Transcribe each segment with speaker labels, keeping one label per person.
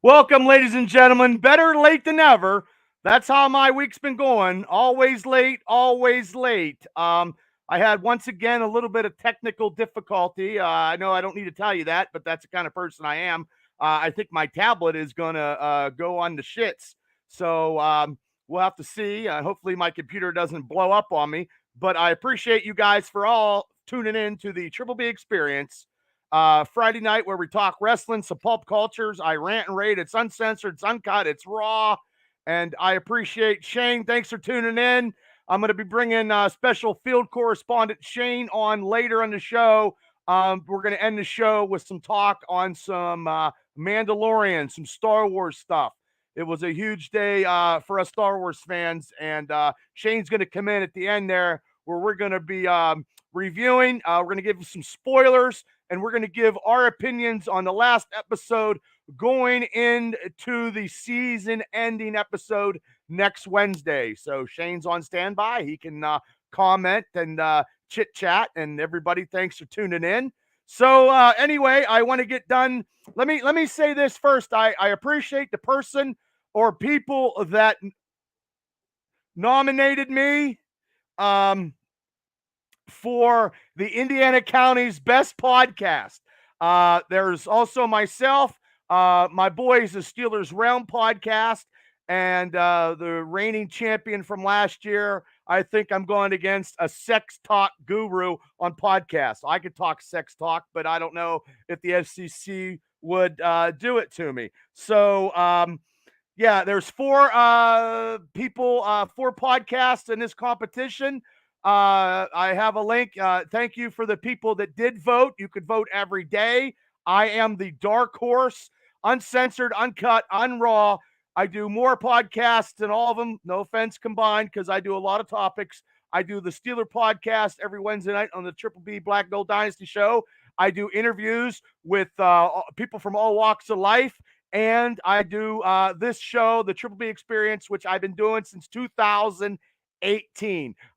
Speaker 1: Welcome, ladies and gentlemen. Better late than never. That's how my week's been going. Always late, always late. I had once again a little bit of technical difficulty. I know I don't need to tell you that, but that's the kind of person I am. I think my tablet is going to go on the shits. So we'll have to see. Hopefully my computer doesn't blow up on me. But I appreciate you guys for all tuning in to the Triple B Experience. Friday night where we talk wrestling, some pulp cultures. I rant and rate. It's uncensored, it's uncut, it's raw. And I appreciate Shane. Thanks for tuning in. I'm going to be bringing special field correspondent Shane on later on the show. We're going to end the show with some talk on some Mandalorian, some Star Wars stuff. It was a huge day for us Star Wars fans. And Shane's going to come in at the end there where we're going to be reviewing. We're going to give you some spoilers. And we're going to give our opinions on the last episode going into the season-ending episode next Wednesday. So Shane's on standby. He can comment and chit-chat. And everybody, thanks for tuning in. So anyway, I want to get done. Let me say this first. I appreciate the person or people that nominated me. For the Indiana County's best podcast. There's also myself, my boys, the Steelers Realm podcast, and the reigning champion from last year. I think I'm going against a sex talk guru on podcast. I could talk sex talk, but I don't know if the FCC would do it to me. So, yeah, there's four people, four podcasts in this competition. I have a link. Thank you for the people that did vote. You could vote every day. I am the dark horse, uncensored, uncut, unraw. I do more podcasts than all of them. No offense combined, because I do a lot of topics. I do the Steeler podcast every Wednesday night on the Triple B Black Gold Dynasty show. I do interviews with people from all walks of life. And I do this show, the Triple B Experience, which I've been doing since 2018.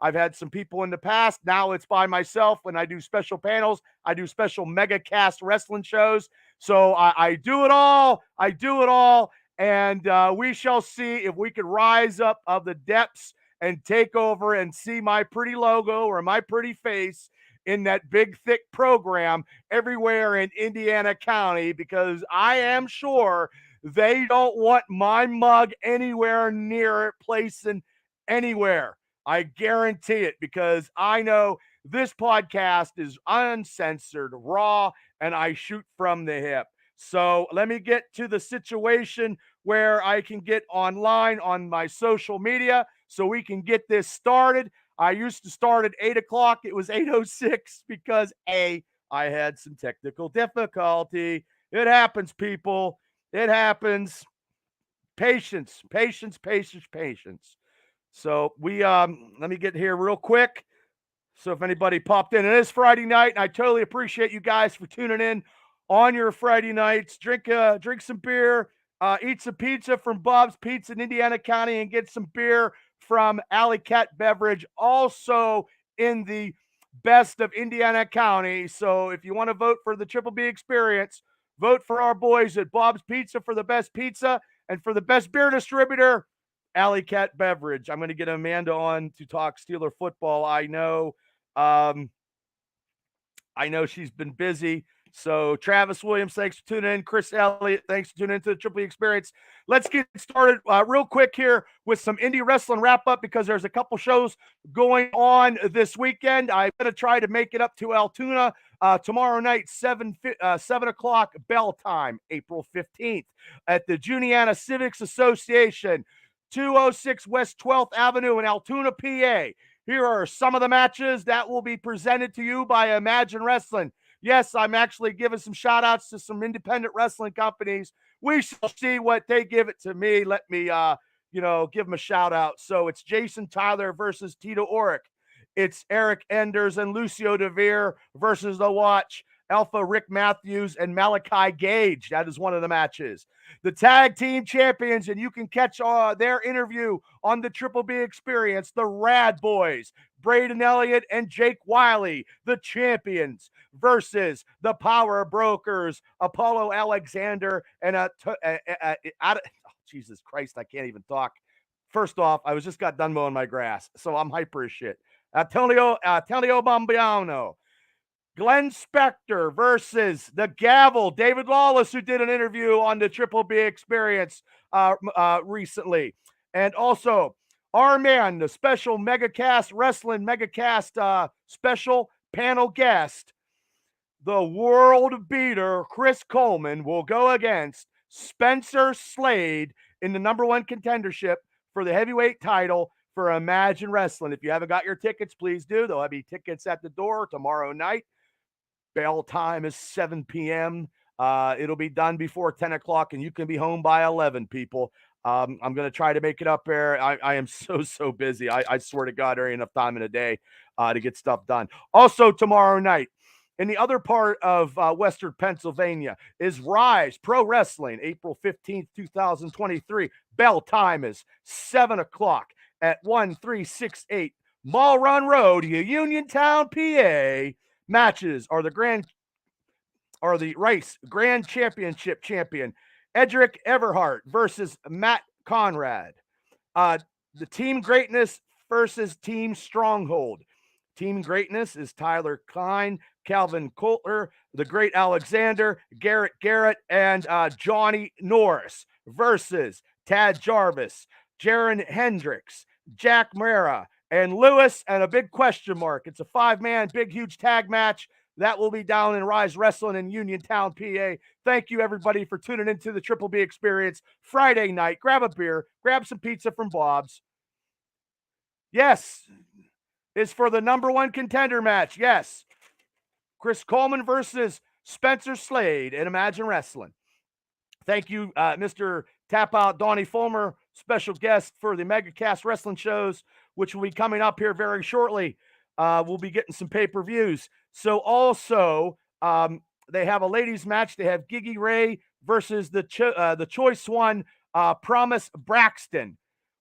Speaker 1: I've had some people in the past. Now it's by myself. When I do special panels, I do special mega cast wrestling shows. So I do it all. I do it all. And we shall see if we can rise up of the depths and take over and see my pretty logo or my pretty face in that big, thick program everywhere in Indiana County, because I am sure they don't want my mug anywhere near it placing anywhere. I guarantee it, because I know this podcast is uncensored, raw, and I shoot from the hip. So let me get to the situation where I can get online on my social media so we can get this started. I used to start at 8 o'clock. It was 8:06 because I had some technical difficulty. It happens, people. It happens. Patience, patience, patience, patience. So we let me get here real quick. So if anybody popped in, it is Friday night, and I totally appreciate you guys for tuning in on your Friday nights. Drink some beer, eat some pizza from Bob's Pizza in Indiana County, and get some beer from Alley Cat Beverage, also in the best of Indiana County. So if you want to vote for the Triple B Experience, vote for our boys at Bob's Pizza for the best pizza, and for the best beer distributor, Alley Cat Beverage. I'm going to get Amanda on to talk Steeler football. I know she's been busy. So Travis Williams, thanks for tuning in. Chris Elliott, thanks for tuning into the Triple E Experience. Let's get started real quick here with some indie wrestling wrap up, because there's a couple shows going on this weekend. I'm going to try to make it up to Altoona tomorrow night, 7 o'clock bell time, April 15th, at the Juniana Civics Association, 206 West 12th Avenue in Altoona, PA. Here are some of the matches that will be presented to you by Imagine Wrestling. Yes, I'm actually giving some shout outs to some independent wrestling companies. We shall see what they give it to me. Let me, give them a shout out. So it's Jason Tyler versus Tito Oric. It's Eric Enders and Lucio DeVere versus The Watch, Alpha Rick Matthews and Malachi Gage. That is one of the matches. The tag team champions, and you can catch their interview on the Triple B Experience, the Rad Boys, Braden Elliott and Jake Wiley, the champions, versus the Power Brokers, Apollo Alexander and Jesus Christ, I can't even talk. First off, I was just got done mowing my grass, so I'm hyper as shit. Antonio Bambiano. Glenn Spector versus the Gavel, David Lawless, who did an interview on the Triple B Experience recently. And also, our man, the special Megacast Wrestling Megacast special panel guest, the world beater Chris Coleman, will go against Spencer Slade in the #1 contendership for the heavyweight title for Imagine Wrestling. If you haven't got your tickets, please do. There'll be tickets at the door tomorrow night. Bell time is 7 p.m. It'll be done before 10 o'clock, and you can be home by 11, people. I'm going to try to make it up there. I am so busy. I swear to God, there ain't enough time in a day to get stuff done. Also, tomorrow night, in the other part of Western Pennsylvania, is Rise Pro Wrestling, April 15th, 2023. Bell time is 7 o'clock at 1368 Mall Run Road, Uniontown, PA. Matches are the Rice Grand Championship champion Edric Everhart versus Matt Conrad. The Team Greatness versus Team Stronghold. Team Greatness is Tyler Klein, Calvin Coulter, the Great Alexander, Garrett Garrett, and Johnny Norris versus Tad Jarvis, Jaron Hendricks, Jack Mara, and Lewis, and a big question mark. It's a 5-man, big, huge tag match. That will be down in Rise Wrestling in Uniontown, PA. Thank you, everybody, for tuning into the Triple B Experience Friday night. Grab a beer, grab some pizza from Bob's. Yes, is for the #1 contender match. Yes, Chris Coleman versus Spencer Slade in Imagine Wrestling. Thank you, Mr. Tap Out Donnie Fulmer, special guest for the Megacast Wrestling shows, which will be coming up here very shortly. We'll be getting some pay-per-views. So also, they have a ladies match. They have Gigi Ray versus the Choice One, Promise Braxton.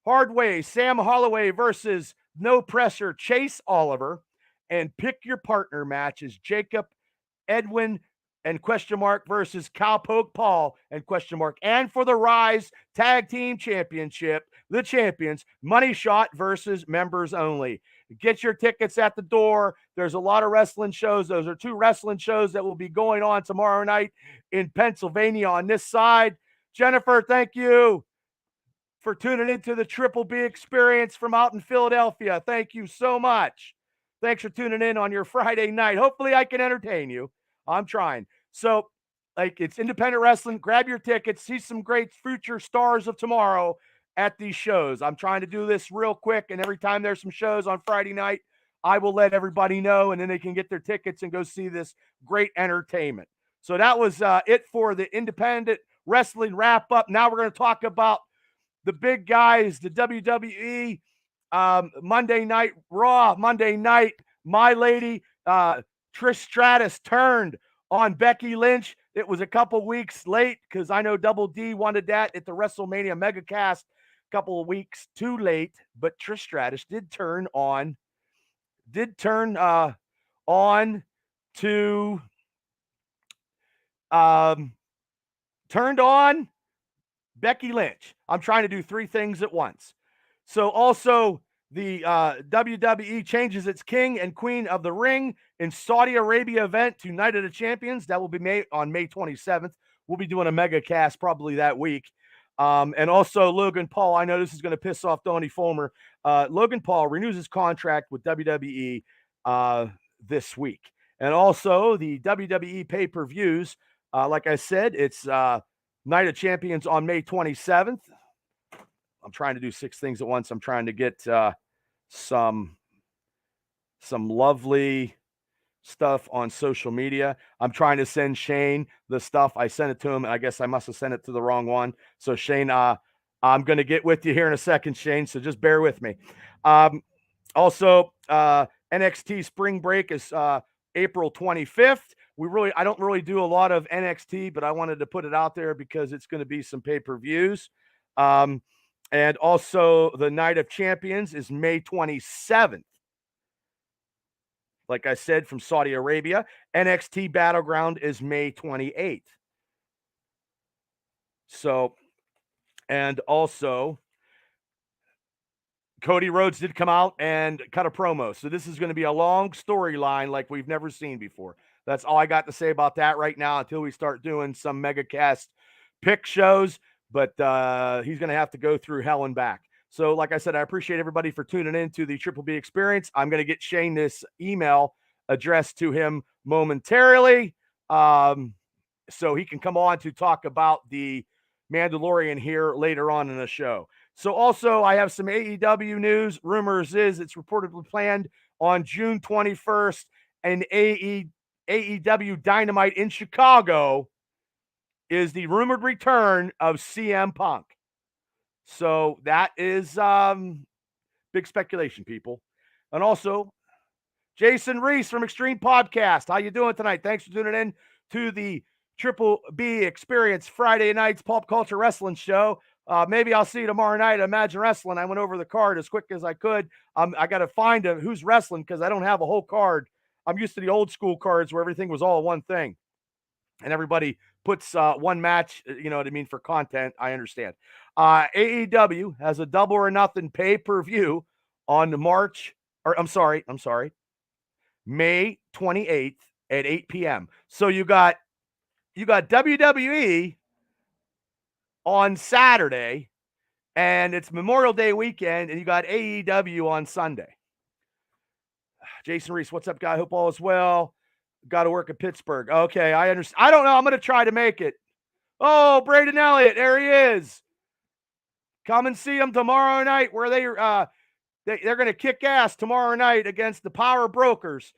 Speaker 1: Hardway, Sam Holloway versus No Pressure, Chase Oliver. And Pick Your Partner match is Jacob Edwin and question mark versus Cowpoke Paul and question mark. And for the Rise Tag Team Championship, the champions, Money Shot versus members only. Get your tickets at the door. There's a lot of wrestling shows. Those are 2 wrestling shows that will be going on tomorrow night in Pennsylvania on this side. Jennifer, thank you for tuning into the Triple B Experience from out in Philadelphia. Thank you so much. Thanks for tuning in on your Friday night. Hopefully I can entertain you. I'm trying. So, it's independent wrestling. Grab your tickets. See some great future stars of tomorrow at these shows. I'm trying to do this real quick, and every time there's some shows on Friday night, I will let everybody know, and then they can get their tickets and go see this great entertainment. So that was it for the independent wrestling wrap-up. Now we're going to talk about the big guys, the WWE, Monday Night Raw, Monday night, my lady, Trish Stratus turned on Becky Lynch. It was a couple weeks late because I know Double D wanted that at the WrestleMania Megacast a couple of weeks too late, but Trish Stratus turned on Becky Lynch. I'm trying to do 3 things at once. So also, the WWE changes its king and queen of the ring in Saudi Arabia event to Night of the Champions. That will be on May 27th. We'll be doing a mega cast probably that week. And also Logan Paul. I know this is going to piss off Donnie Fulmer. Logan Paul renews his contract with WWE this week. And also the WWE pay-per-views. Like I said, it's Night of Champions on May 27th. I'm trying to do 6 things at once. I'm trying to get some lovely stuff on social media. I'm trying to send Shane the stuff. I sent it to him. I guess I must have sent it to the wrong one. So Shane, I'm going to get with you here in a second, Shane. So just bear with me. Also, NXT Spring Break is April 25th. I don't really do a lot of NXT, but I wanted to put it out there because it's going to be some pay-per-views. And also, the Night of Champions is May 27th. Like I said, from Saudi Arabia. NXT Battleground is May 28th. So, and also, Cody Rhodes did come out and cut a promo. So this is going to be a long storyline like we've never seen before. That's all I got to say about that right now until we start doing some MegaCast pick shows. But he's going to have to go through hell and back. So like I said, I appreciate everybody for tuning in to the Triple B Experience. I'm going to get Shane this email addressed to him momentarily so he can come on to talk about the Mandalorian here later on in the show. So also, I have some AEW news. Rumors is it's reportedly planned on June 21st, and AEW Dynamite in Chicago is the rumored return of CM Punk. So that is big speculation, people. And also, Jason Reese from Extreme Podcast. How you doing tonight? Thanks for tuning in to the Triple B Experience Friday night's pop culture wrestling show. Maybe I'll see you tomorrow night at Imagine Wrestling. I went over the card as quick as I could. I got to find who's wrestling because I don't have a whole card. I'm used to the old school cards where everything was all one thing. And everybody puts one match, you know what I mean, for content. I understand. AEW has a Double or Nothing pay-per-view on May 28th at 8 p.m. So you got WWE on Saturday, and it's Memorial Day weekend, and you got AEW on Sunday. Jason Reese, what's up, guy? Hope all is well. Got to work at Pittsburgh. Okay, I understand. I don't know. I'm going to try to make it. Oh, Braden Elliott, there he is. Come and see him tomorrow night where they're going to kick ass tomorrow night against the Power Brokers.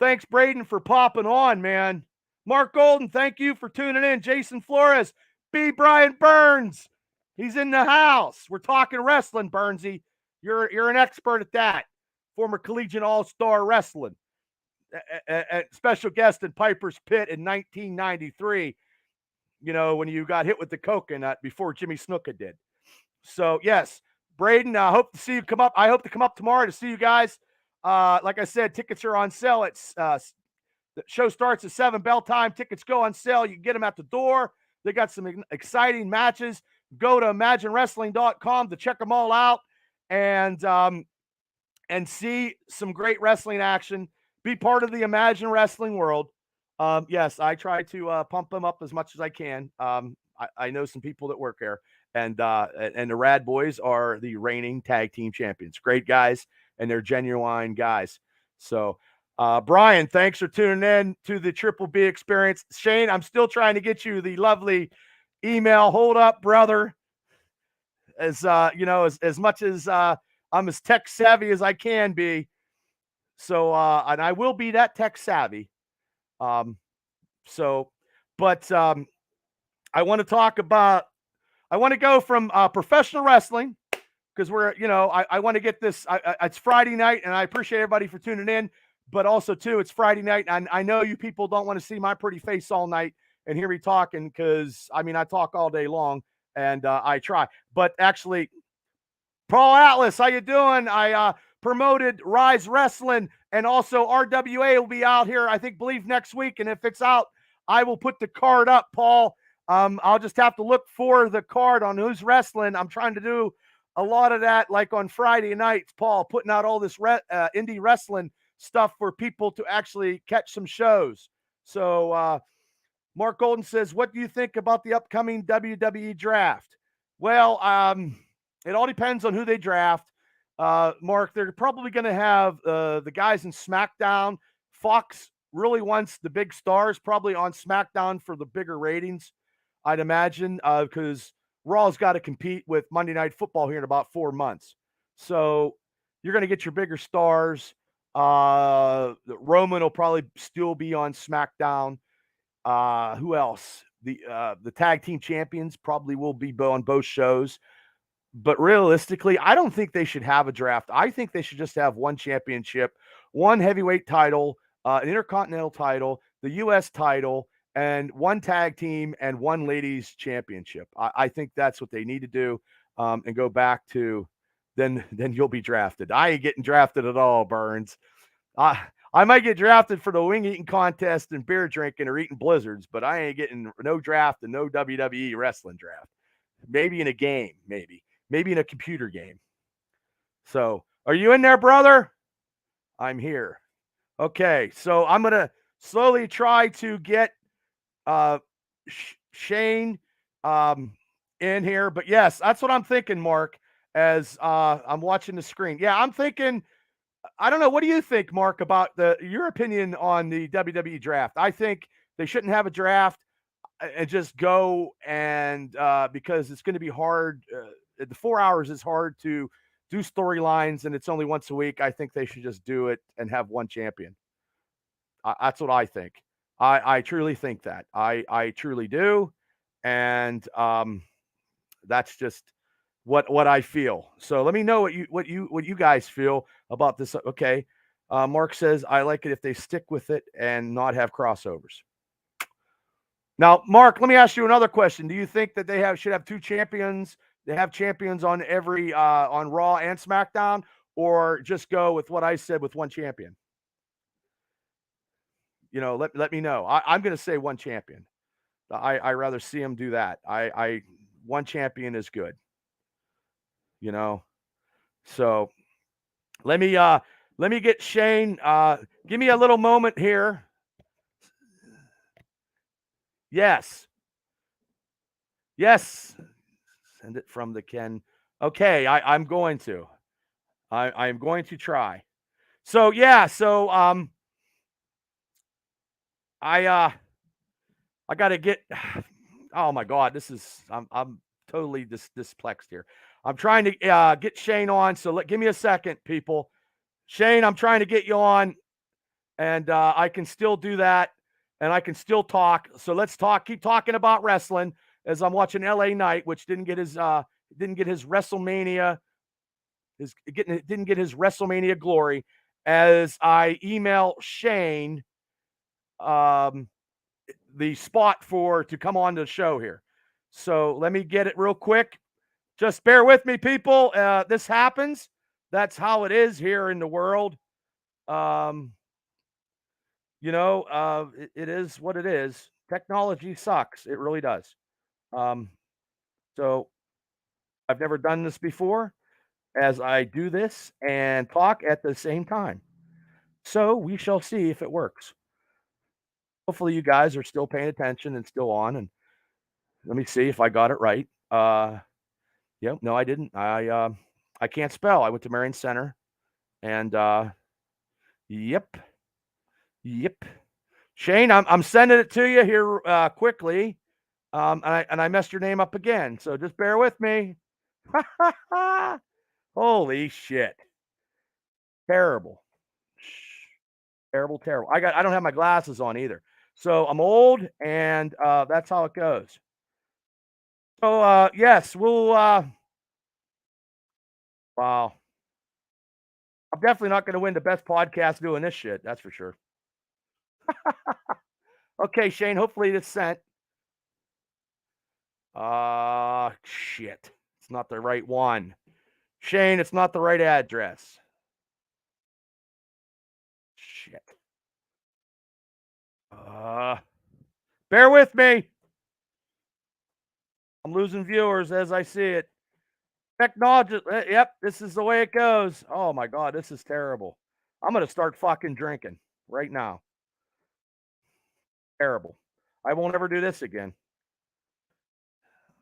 Speaker 1: Thanks, Braden, for popping on, man. Mark Golden, thank you for tuning in. Jason Flores, B. Brian Burns, he's in the house. We're talking wrestling, Burnsy. You're an expert at that. Former collegiate all-star wrestling. A special guest in Piper's Pit in 1993, you know, when you got hit with the coconut before Jimmy Snuka did. So, yes, Braden, I hope to see you come up. I hope to come up tomorrow to see you guys. Like I said, tickets are on sale. The show starts at 7 bell time. Tickets go on sale. You can get them at the door. They got some exciting matches. Go to imaginewrestling.com to check them all out and see some great wrestling action. Be part of the Imagine Wrestling world. Yes, I try to pump them up as much as I can. I know some people that work there, and the Rad Boys are the reigning tag team champions. Great guys, and they're genuine guys. So, Brian, thanks for tuning in to the Triple B Experience. Shane, I'm still trying to get you the lovely email. Hold up, brother. As much as I'm as tech savvy as I can be. So, and I will be that tech savvy. I want to go from professional wrestling because I want to get this. It's Friday night, and I appreciate everybody for tuning in. But also, too, it's Friday night, and I know you people don't want to see my pretty face all night and hear me talking because, I mean, I talk all day long, and I try. But actually, Paul Atlas, how you doing? I promoted Rise Wrestling, and also RWA will be out here, I believe next week. And if it's out, I will put the card up, Paul. I'll just have to look for the card on who's wrestling. I'm trying to do a lot of that, like on Friday nights, Paul, putting out all this indie wrestling stuff for people to actually catch some shows. So Mark Golden says, what do you think about the upcoming WWE draft? Well, it all depends on who they draft. Mark, they're probably going to have the guys in SmackDown. Fox really wants the big stars probably on SmackDown for the bigger ratings, I'd imagine, because Raw's got to compete with Monday Night Football here in about 4 months. So you're going to get your bigger stars Roman will probably still be on SmackDown. Who else? The tag team champions probably will be on both shows. But realistically, I don't think they should have a draft. I think they should just have one championship, one heavyweight title, an intercontinental title, the U.S. title, and one tag team and one ladies championship. I think that's what they need to do, and go back to then you'll be drafted. I ain't getting drafted at all, Burns. I might get drafted for the wing eating contest and beer drinking or eating blizzards, but I ain't getting no draft and no WWE wrestling draft. Maybe in a game, maybe in a computer game. So, are you in there, brother? I'm here. Okay, so I'm gonna slowly try to get Shane in here, but yes, that's what I'm thinking, Mark. As I'm watching the screen, yeah, I'm thinking. I don't know. What do you think, Mark, about your opinion on the WWE draft? I think they shouldn't have a draft and just go and because it's going to be hard. The 4 hours is hard to do storylines, and it's only once a week. I think they should just do it and have one champion. That's what I think. I truly think that. I truly do, and that's just what I feel. So let me know what you guys feel about this. Okay. Mark says I like it if they stick with it and not have crossovers. Now, Mark, let me ask you another question. Do you think that they should have two champions? They have champions on every on Raw and SmackDown, or just go with what I said with one champion? Let me know. I'm going to say one champion. I rather see them do that. I one champion is good. So let me get Shane. Give me a little moment here. Yes. Send it from the Ken. Okay, I'm going to. I'm going to try. So yeah, I got to get. Oh my God, I'm totally dysplexed here. I'm trying to get Shane on. So give me a second, people. Shane, I'm trying to get you on, and I can still do that, and I can still talk. So let's talk. Keep talking about wrestling as I'm watching LA Knight, which didn't get his WrestleMania. Didn't get his WrestleMania glory. As I email Shane, the spot to come on the show here. So let me get it real quick. Just bear with me, people. This happens. That's how it is here in the world. It is what it is. Technology sucks. It really does. So I've never done this before, as I do this and talk at the same time. So we shall see if it works. Hopefully you guys are still paying attention and still on. And let me see if I got it right. Yep. No, I didn't. I can't spell. I went to Marion Center, and yep. Shane, I'm sending it to you here quickly. And I messed your name up again, so just bear with me. Holy shit. Terrible. Terrible. I don't have my glasses on either. So I'm old, and that's how it goes. So yes, we'll wow. I'm definitely not going to win the best podcast doing this shit. That's for sure. Okay, Shane, hopefully it's sent. Shit. It's not the right one. Shane, it's not the right address. Shit. Bear with me. I'm losing viewers as I see it. Technology. Yep, this is the way it goes. Oh my God, this is terrible. I'm going to start fucking drinking right now. Terrible. I won't ever do this again.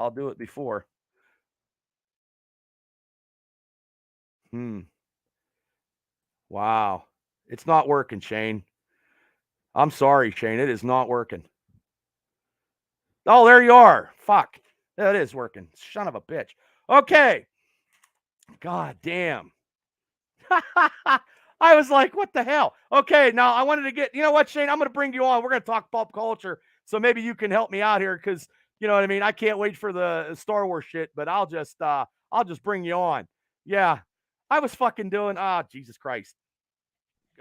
Speaker 1: I'll do it before. Wow. It's not working, Shane. I'm sorry, Shane. It is not working. Oh, there you are. Fuck. That is working. Son of a bitch. Okay. God damn. I was like, what the hell? Okay, now I wanted to get, you know what, Shane? I'm going to bring you on. We're going to talk pop culture. So maybe you can help me out here because, you know what I mean? I can't wait for the Star Wars shit, but I'll just bring you on. Yeah. I was fucking doing, Jesus Christ.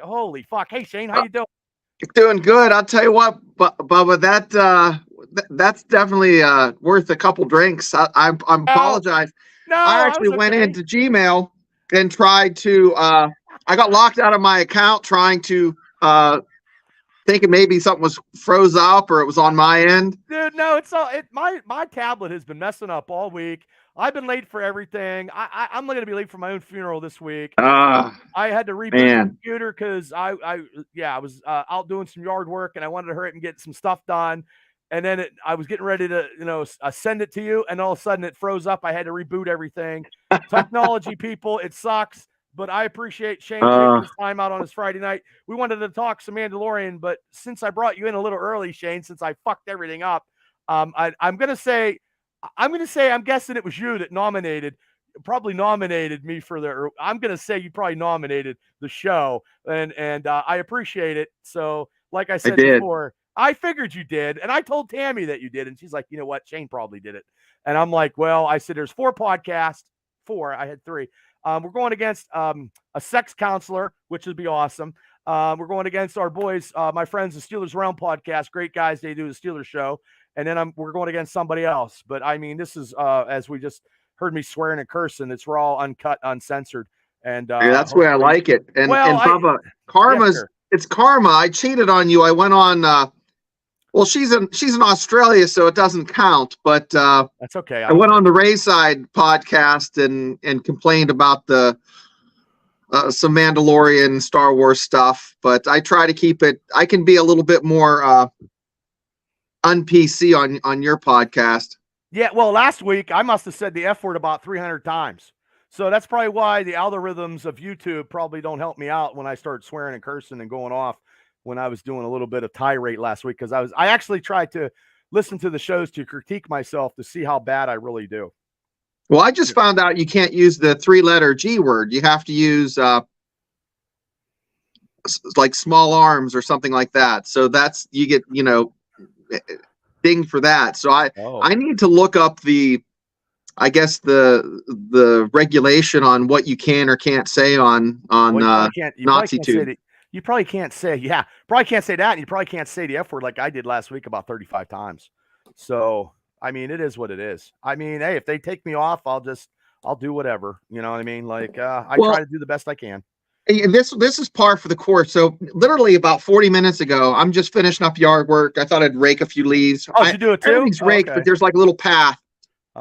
Speaker 1: Holy fuck. Hey, Shane, how you doing?
Speaker 2: Doing good. I'll tell you what, Bubba, that's definitely worth a couple drinks. I apologize.
Speaker 1: No,
Speaker 2: I
Speaker 1: I
Speaker 2: actually
Speaker 1: was
Speaker 2: went
Speaker 1: okay.
Speaker 2: into Gmail and tried to. I got locked out of my account trying to thinking maybe something was froze up or it was on my end.
Speaker 1: Dude, no, it's all my tablet has been messing up all week. I've been late for everything. I'm going to be late for my own funeral this week. I had to reboot the
Speaker 2: Man.
Speaker 1: computer because I was out doing some yard work and I wanted to hurry up and get some stuff done. And then I was getting ready to, send it to you, and all of a sudden it froze up. I had to reboot everything. Technology, people, it sucks. But I appreciate Shane taking his time out on his Friday night. We wanted to talk some Mandalorian, but since I brought you in a little early, Shane, since I fucked everything up, I'm guessing it was you that probably nominated me for I'm going to say you probably nominated the show, and I appreciate it. So, like I said before, I figured you did, and I told Tammy that you did, and she's like, you know what, Shane probably did it. And I'm like, well, I said there's 4 podcasts. 4, I had 3. We're going against a sex counselor, which would be awesome. We're going against our boys, my friends, the Steelers Realm podcast. Great guys. They do the Steelers show. And then we're going against somebody else. But, I mean, this is, as we just heard me swearing and cursing, it's raw, uncut, uncensored. And
Speaker 2: that's the way I like it. And Bubba, it's karma. I cheated on you. I went on well, she's in Australia, so it doesn't count. But
Speaker 1: that's okay.
Speaker 2: I went on the Rayside podcast and complained about the some Mandalorian Star Wars stuff. But I try to keep it. I can be a little bit more un-PC on your podcast.
Speaker 1: Yeah, well, last week I must have said the F word about 300 times. So that's probably why the algorithms of YouTube probably don't help me out when I start swearing and cursing and going off. When I was doing a little bit of tirade last week, because I actually tried to listen to the shows to critique myself to see how bad I really do.
Speaker 2: Well, I just found out you can't use the 3-letter G word. You have to use like small arms or something like that. So that's, you get, dinged for that. So I need to look up the regulation on what you can or can't say on NaziTube.
Speaker 1: You probably can't say, probably can't say that. And you probably can't say the F word like I did last week about 35 times. So, I mean, it is what it is. I mean, hey, if they take me off, I'll do whatever. You know what I mean? Like, I try to do the best I can.
Speaker 2: And this is par for the course. So literally about 40 minutes ago, I'm just finishing up yard work. I thought I'd rake a few leaves.
Speaker 1: Oh, you do it too?
Speaker 2: Everything's raked, but there's like a little path.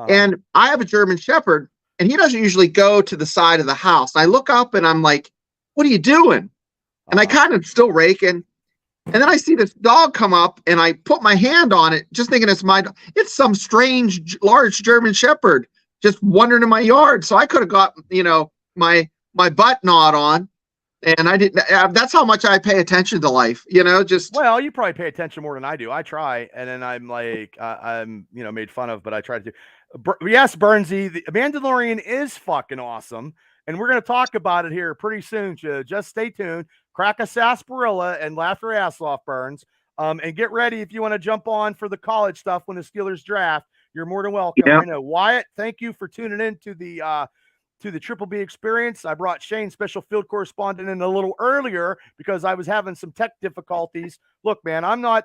Speaker 2: And I have a German Shepherd, and he doesn't usually go to the side of the house. And I look up and I'm like, what are you doing? And I kind of still raking. And then I see this dog come up and I put my hand on it, just thinking it's some strange, large German Shepherd just wandering in my yard. So I could have got, my butt gnawed on, and I didn't. That's how much I pay attention to life,
Speaker 1: Well, you probably pay attention more than I do. I try. And then I'm like, I'm, made fun of, but I try to do. Yes, Burnsy, the Mandalorian is fucking awesome. And we're going to talk about it here pretty soon. Just stay tuned. Crack a sarsaparilla and laugh your ass off, Burns. And get ready if you want to jump on for the college stuff when the Steelers draft. You're more than welcome.
Speaker 2: Yeah.
Speaker 1: I know. Wyatt, thank you for tuning in to the Triple B experience. I brought Shane, special field correspondent, in a little earlier because I was having some tech difficulties. Look, man, I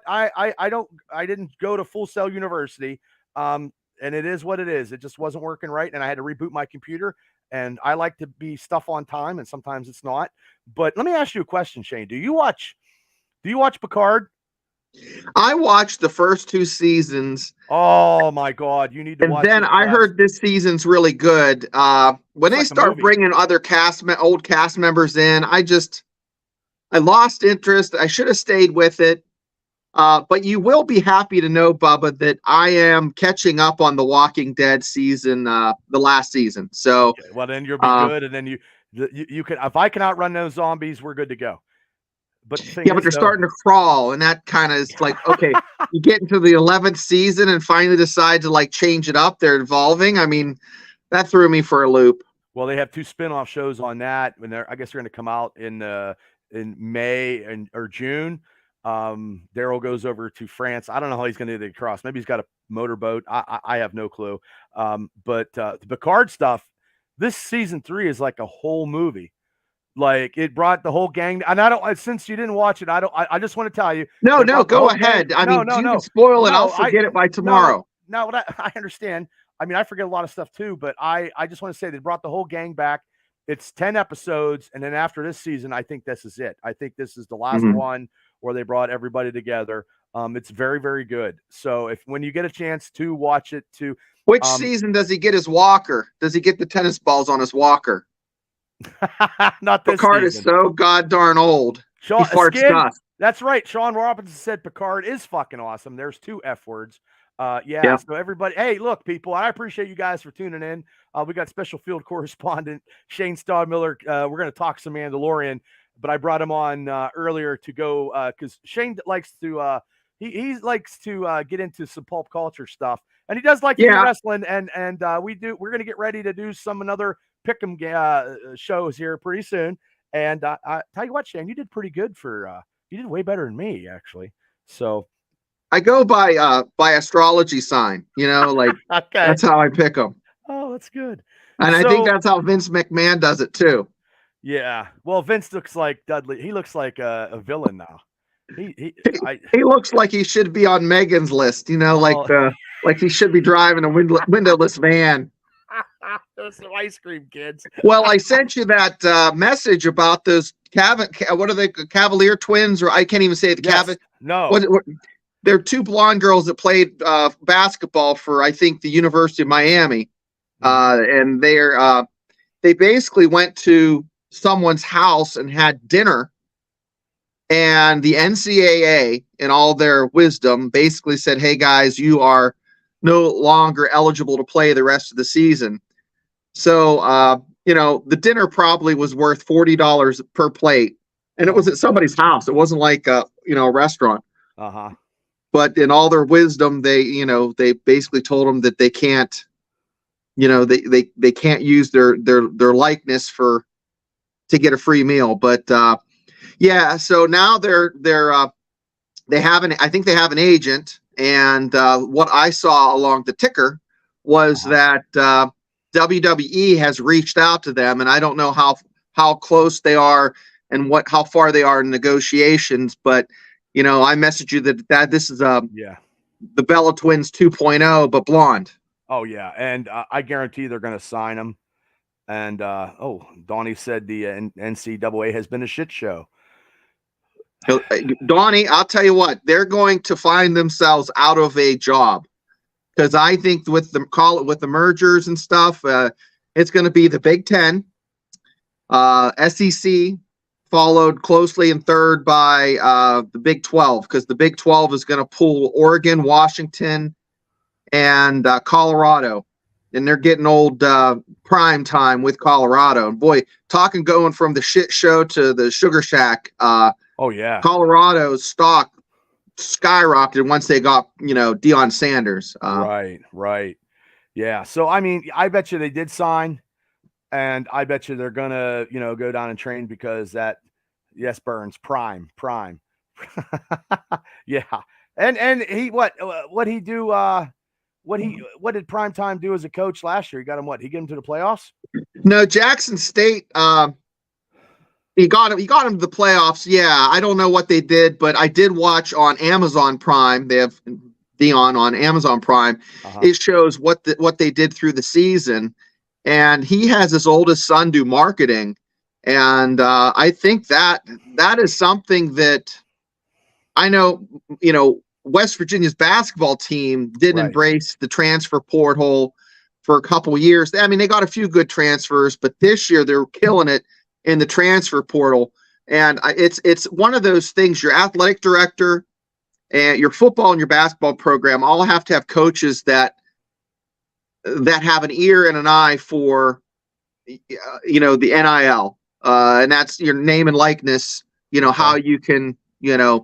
Speaker 1: didn't go to Full Sail University. And it is what it is. It just wasn't working right. And I had to reboot my computer. And I like to be stuff on time, and sometimes it's not. But let me ask you a question, Shane. Do you watch Picard?
Speaker 2: I watched the first 2 seasons.
Speaker 1: Oh my God, you need to watch.
Speaker 2: And then I heard this season's really good. When they start bringing other old cast members in, I lost interest. I should have stayed with it. But you will be happy to know, Bubba, that I am catching up on the Walking Dead season, the last season. So,
Speaker 1: okay, well, then you'll be good, and then you can. If I can outrun those zombies, we're good to go. But
Speaker 2: but they're starting to crawl, and that kind of is like, okay, you get into the 11th season and finally decide to like change it up. They're evolving. I mean, that threw me for a loop.
Speaker 1: Well, they have 2 spinoff shows on that, and I guess they're going to come out in May or June. Daryl goes over to France. I don't know how he's going to do the cross. Maybe he's got a motorboat. I have no clue. But the Picard stuff, this season 3 is like a whole movie. Like, it brought the whole gang, and I don't. Since you didn't watch it, I just want to tell you.
Speaker 2: No, go ahead. I mean, you can spoil it. I'll forget it by tomorrow.
Speaker 1: No, I understand. I mean, I forget a lot of stuff too, but I just want to say they brought the whole gang back. It's 10 episodes, and then after this season, I think this is it. I think this is the last one where they brought everybody together. It's very, very good. So when you get a chance to watch it,
Speaker 2: which season does he get his walker? Does he get the tennis balls on his walker?
Speaker 1: Not this
Speaker 2: Picard
Speaker 1: season.
Speaker 2: is so god darn old. He farts dust.
Speaker 1: That's right. Sean Robinson said Picard is fucking awesome. There's 2 F words. Yeah. So everybody, hey, look, people, I appreciate you guys for tuning in. We got special field correspondent Shane Stadtmiller. We're going to talk some Mandalorian, but I brought him on earlier to go because Shane likes to he likes to get into some pulp culture stuff, and he does like wrestling. And we're going to get ready to do another pick'em shows here pretty soon. And I tell you what, Shane, you did pretty good you did way better than me, actually. So
Speaker 2: I go by astrology sign, like
Speaker 1: okay.
Speaker 2: That's how I pick them.
Speaker 1: Oh, that's good.
Speaker 2: And I think that's how Vince McMahon does it too.
Speaker 1: Yeah. Well, Vince looks like Dudley. He looks like a villain now. He
Speaker 2: looks like he should be on Megan's list, like he should be driving a windowless van.
Speaker 1: Those some ice cream kids.
Speaker 2: Well, I sent you that message about those what are they, Cavalier twins, or I can't even say the
Speaker 1: No.
Speaker 2: They're 2 blonde girls that played basketball for, I think, the University of Miami, and they basically went to someone's house and had dinner, and the NCAA, in all their wisdom, basically said, "Hey guys, you are no longer eligible to play the rest of the season." So, the dinner probably was worth $40 per plate, and it was at somebody's house. It wasn't like a restaurant. But in all their wisdom, they basically told them that they can't, they can't use their likeness to get a free meal. But so now I think they have an agent, and what I saw along the ticker was that WWE has reached out to them, and I don't know how close they are and how far they are in negotiations, but I messaged you that this is the Bella Twins 2.0, but blonde.
Speaker 1: Oh yeah, and I guarantee they're going to sign them. And Donnie said the NCAA has been a shit show.
Speaker 2: Donnie, I'll tell you what, they're going to find themselves out of a job, because I think with the mergers and stuff, it's going to be the Big Ten, SEC. Followed closely in third by the Big 12, because the Big 12 is going to pull Oregon, Washington, and Colorado. And they're getting old prime time with Colorado. And boy, going from the shit show to the Sugar Shack. Colorado's stock skyrocketed once they got, Deion Sanders.
Speaker 1: Right. Yeah. So, I mean, I bet you they did sign. And I bet you they're gonna, go down and train because Burns prime. Yeah. And he what he do? What did Prime Time do as a coach last year? He got him what? He get him to the playoffs?
Speaker 2: No, Jackson State. He got him to the playoffs. Yeah, I don't know what they did, but I did watch on Amazon Prime. They have Deion on Amazon Prime. It shows what they did through the season. And he has his oldest son do marketing. And I think that is something that I know, West Virginia's basketball team didn't embrace the transfer portal for a couple of years. I mean, they got a few good transfers, but this year they're killing it in the transfer portal. And it's one of those things, your athletic director and your football and your basketball program all have to have coaches that have an ear and an eye for, the NIL, and that's your name and likeness, how you can, these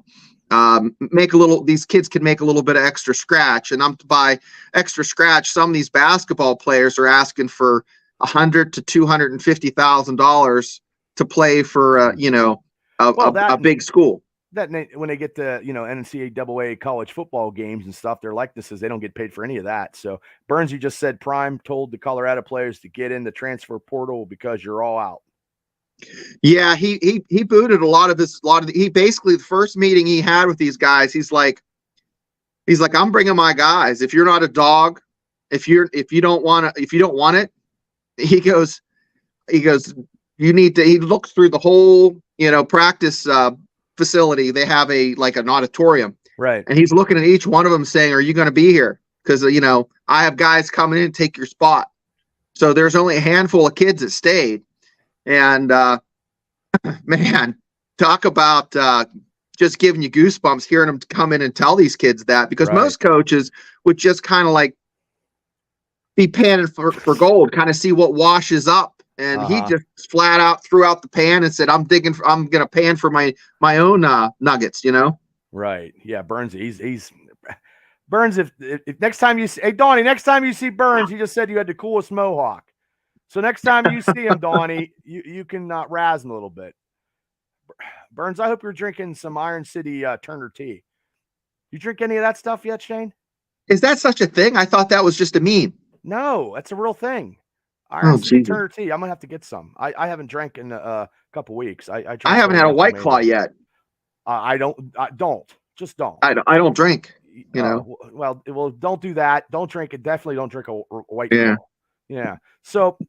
Speaker 2: kids can make a little bit of extra scratch. And by extra scratch, some of these basketball players are asking for, $100,000 to $250,000 to play for a big school.
Speaker 1: That when they get to NCAA college football games and stuff, their likenesses, they don't get paid for any of that. So Burns, you just said Prime told the Colorado players to get in the transfer portal because you're all out.
Speaker 2: Yeah, he booted he basically, the first meeting he had with these guys, he's like, I'm bringing my guys. If you're not a dog, if you don't want it, he goes, you need to. He looks through the whole practice facility. They have an auditorium,
Speaker 1: right?
Speaker 2: And he's looking at each one of them saying, "Are you going to be here? Because I have guys coming in to take your spot." So there's only a handful of kids that stayed. And man, talk about just giving you goosebumps hearing them come in and tell these kids that, because most coaches would just kind of like be panning for gold, kind of see what washes up. And he just flat out threw out the pan and said, I'm going to pan for my own nuggets,
Speaker 1: Right. Yeah. Burns, he's Burns. If next time you see, hey, Donnie, next time you see Burns, he just said you had the coolest mohawk. So next time you see him, Donnie, you can razz him a little bit. Burns, I hope you're drinking some Iron City Turner tea. You drink any of that stuff yet, Shane?
Speaker 2: Is that such a thing? I thought that was just a meme.
Speaker 1: No, that's a real thing. Iron City Turner tea. I'm gonna have to get some. I haven't drank in a couple weeks. I
Speaker 2: haven't had a White Claw yet.
Speaker 1: I don't. Just don't.
Speaker 2: I don't drink.
Speaker 1: Well, don't do that. Don't drink it. Definitely don't drink a White Claw. Yeah. So.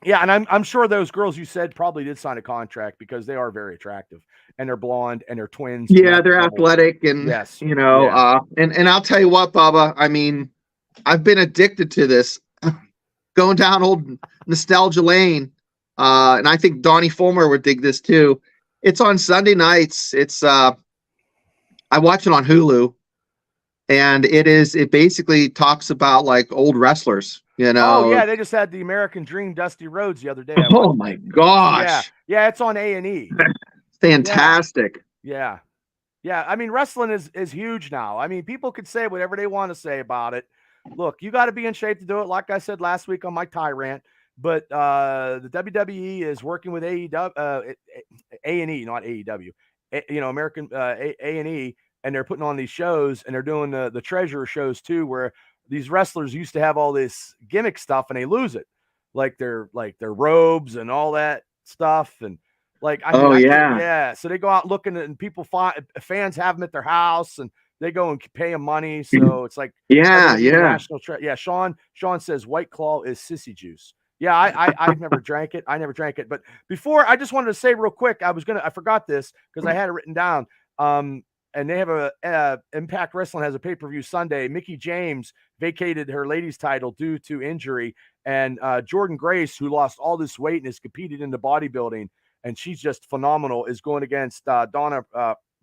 Speaker 1: Yeah, and I'm sure those girls you said probably did sign a contract because they are very attractive and they're blonde and they're twins.
Speaker 2: Yeah, they're athletic and
Speaker 1: yes,
Speaker 2: and I'll tell you what, Bubba. I mean, I've been addicted to this, going down old nostalgia lane, and I think Donnie Fulmer would dig this too. It's on Sunday nights. It's I watch it on Hulu, and it basically talks about like old wrestlers.
Speaker 1: Oh yeah, they just had the American Dream Dusty Rhodes the other day.
Speaker 2: Oh my gosh!
Speaker 1: Yeah, it's on A&E.
Speaker 2: Fantastic.
Speaker 1: Yeah. I mean, wrestling is huge now. I mean, people could say whatever they want to say about it. Look, you got to be in shape to do it. Like I said last week on my Tyrant, but the WWE is working with AEW, A&E, not AEW. American A&E, and they're putting on these shows, and they're doing the treasure shows too, where these wrestlers used to have all this gimmick stuff and they lose it. Like their robes and all that stuff. And so they go out looking and fans have them at their house and they go and pay them money. So it's like, national Sean says White Claw is sissy juice. Yeah. I've never drank it. But before, I just wanted to say real quick, I forgot this because I had it written down. And they have Impact Wrestling has a pay-per-view Sunday. Mickie James vacated her ladies title due to injury. And Jordan Grace, who lost all this weight and has competed in the bodybuilding, and she's just phenomenal, is going against Donna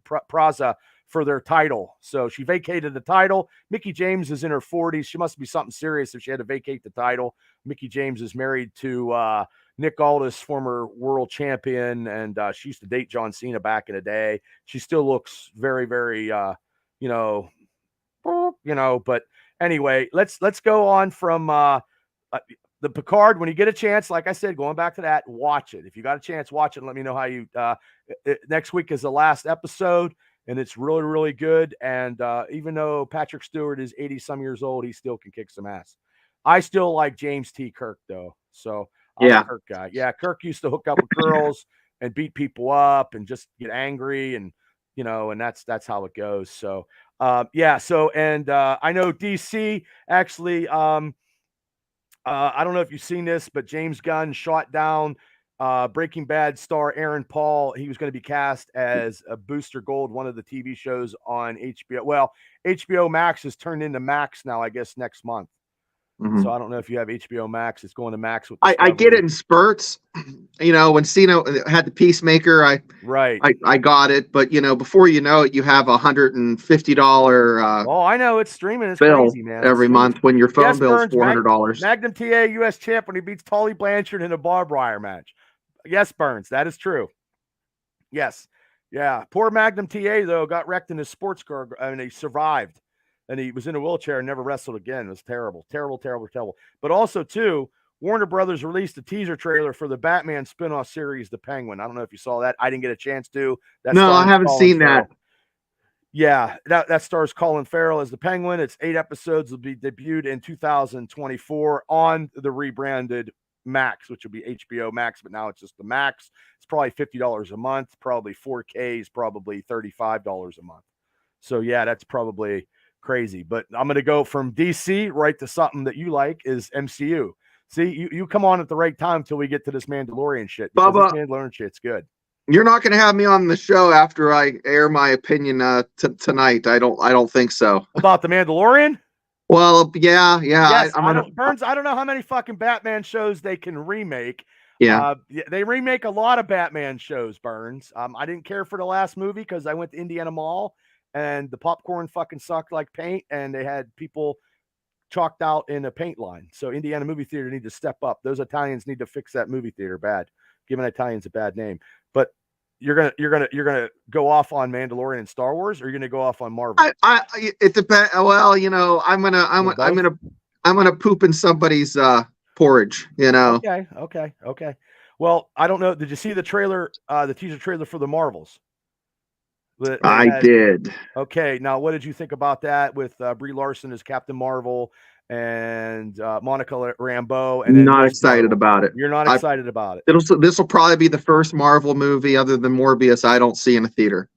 Speaker 1: Praza for their title. So she vacated the title. Mickie James is in her 40s. She must be something serious if she had to vacate the title. Mickie James is married to Nick Aldis, former world champion, and she used to date John Cena back in the day. She still looks very, very, but anyway, let's go on from the Picard. When you get a chance, like I said, going back to that, watch it. If you got a chance, watch it and let me know how you, next week is the last episode and it's really, really good. And even though Patrick Stewart is 80 some years old, he still can kick some ass. I still like James T. Kirk though. So I'm a Kirk guy. Yeah. Kirk used to hook up with girls and beat people up and just get angry and, and that's how it goes. So, I know DC actually, I don't know if you've seen this, but James Gunn shot down Breaking Bad star Aaron Paul. He was going to be cast as a Booster Gold, one of the TV shows on HBO. Well, HBO Max has turned into Max now, I guess, next month. Mm-hmm. So I don't know if you have HBO Max. It's going to Max. With
Speaker 2: I get it in spurts. When Cena had the Peacemaker, I got it. But before you know it, you have $150.
Speaker 1: Oh, I know it's streaming. It's
Speaker 2: bill
Speaker 1: crazy, man.
Speaker 2: Every month when your phone bill is $400.
Speaker 1: Magnum TA U.S. champ when he beats Tully Blanchard in a barbed wire match. Yes, Burns, that is true. Yes, yeah. Poor Magnum TA though got wrecked in his sports car and he survived. And he was in a wheelchair and never wrestled again. It was terrible, terrible, terrible, terrible. But also, too, Warner Brothers released a teaser trailer for the Batman spinoff series, The Penguin. I don't know if you saw that. I didn't get a chance to.
Speaker 2: No, I haven't seen that.
Speaker 1: Yeah, that stars Colin Farrell as the Penguin. It's 8 episodes. Will be debuted in 2024 on the rebranded Max, which will be HBO Max, but now it's just the Max. It's probably $50 a month. Probably 4K is probably $35 a month. So yeah, that's probably crazy. But I'm going to go from DC right to something that you like is MCU. See, you come on at the right time till we get to this Mandalorian shit.
Speaker 2: Bubba,
Speaker 1: this Mandalorian shit's good.
Speaker 2: You're not going to have me on the show after I air my opinion tonight. I don't think so.
Speaker 1: About the Mandalorian?
Speaker 2: Well, yeah.
Speaker 1: Yes, Burns, I don't know how many fucking Batman shows they can remake.
Speaker 2: Yeah.
Speaker 1: They remake a lot of Batman shows, Burns. I didn't care for the last movie because I went to Indiana Mall and the popcorn fucking sucked like paint and they had people chalked out in a paint line. So Indiana movie theater need to step up. Those Italians need to fix that movie theater bad. Giving Italians a bad name. But you're gonna go off on Mandalorian and Star Wars, or you're gonna go off on Marvel?
Speaker 2: It depends. Well, I'm gonna poop in somebody's porridge.
Speaker 1: Okay. Well, I don't know. Did you see the trailer? The teaser trailer for the Marvels.
Speaker 2: I did.
Speaker 1: Okay. Now, what did you think about that with Brie Larson as Captain Marvel and Monica Rambeau? And
Speaker 2: not excited about it.
Speaker 1: You're not excited about it.
Speaker 2: This will probably be the first Marvel movie other than Morbius I don't see in a theater.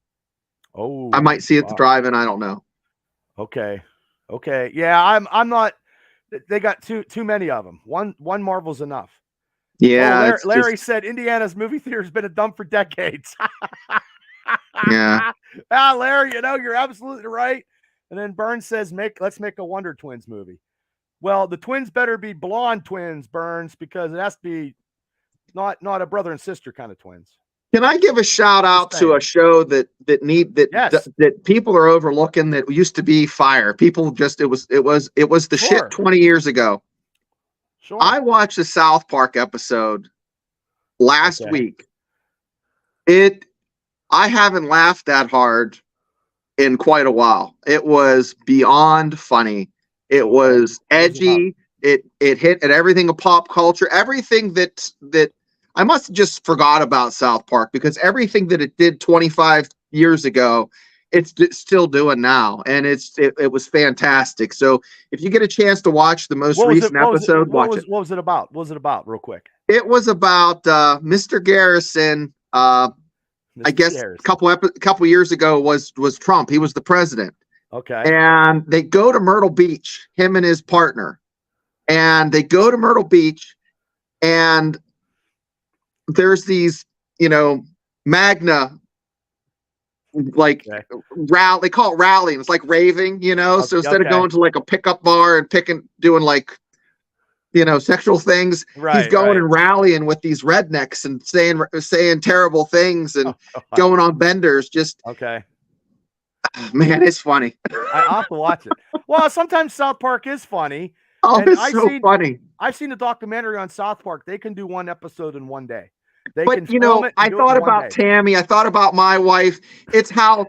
Speaker 1: Oh,
Speaker 2: I might see it at the drive-in. I don't know.
Speaker 1: Okay. Yeah, I'm not. They got too many of them. One Marvel's enough.
Speaker 2: Yeah.
Speaker 1: Larry said Indiana's movie theater has been a dump for decades.
Speaker 2: Yeah.
Speaker 1: Larry, you're absolutely right. And then Burns says, let's make a Wonder Twins movie. Well, the twins better be blonde twins, Burns, because it has to be not a brother and sister kind of twins.
Speaker 2: Can I give a shout out to a show that people are overlooking that used to be fire? People just it was the shit 20 years ago.
Speaker 1: Sure.
Speaker 2: I watched a South Park episode last week. I haven't laughed that hard in quite a while. It was beyond funny. It was edgy. It hit at everything of pop culture, everything that I must have just forgot about South Park, because everything that it did 25 years ago, it's still doing now, and it was fantastic. So if you get a chance to watch the most recent episode, watch it.
Speaker 1: What was it about? What was it about, real quick?
Speaker 2: It was about Mr. Garrison. I guess a couple years ago was Trump. He was the president.
Speaker 1: Okay.
Speaker 2: And they go to Myrtle Beach, him and his partner, and they go to Myrtle Beach, and there's these, Magna, like rally. They call it rallying. It's like raving, So instead of going to like a pickup bar and doing like, sexual things, he's going and rallying with these rednecks and saying terrible things and going on benders. Just man, it's funny.
Speaker 1: I have to watch it. Well, sometimes South Park is funny.
Speaker 2: Oh, it's so funny.
Speaker 1: I've seen a documentary on South Park. They can do one episode in one day.
Speaker 2: I thought about Tammy. I thought about my wife. It's how,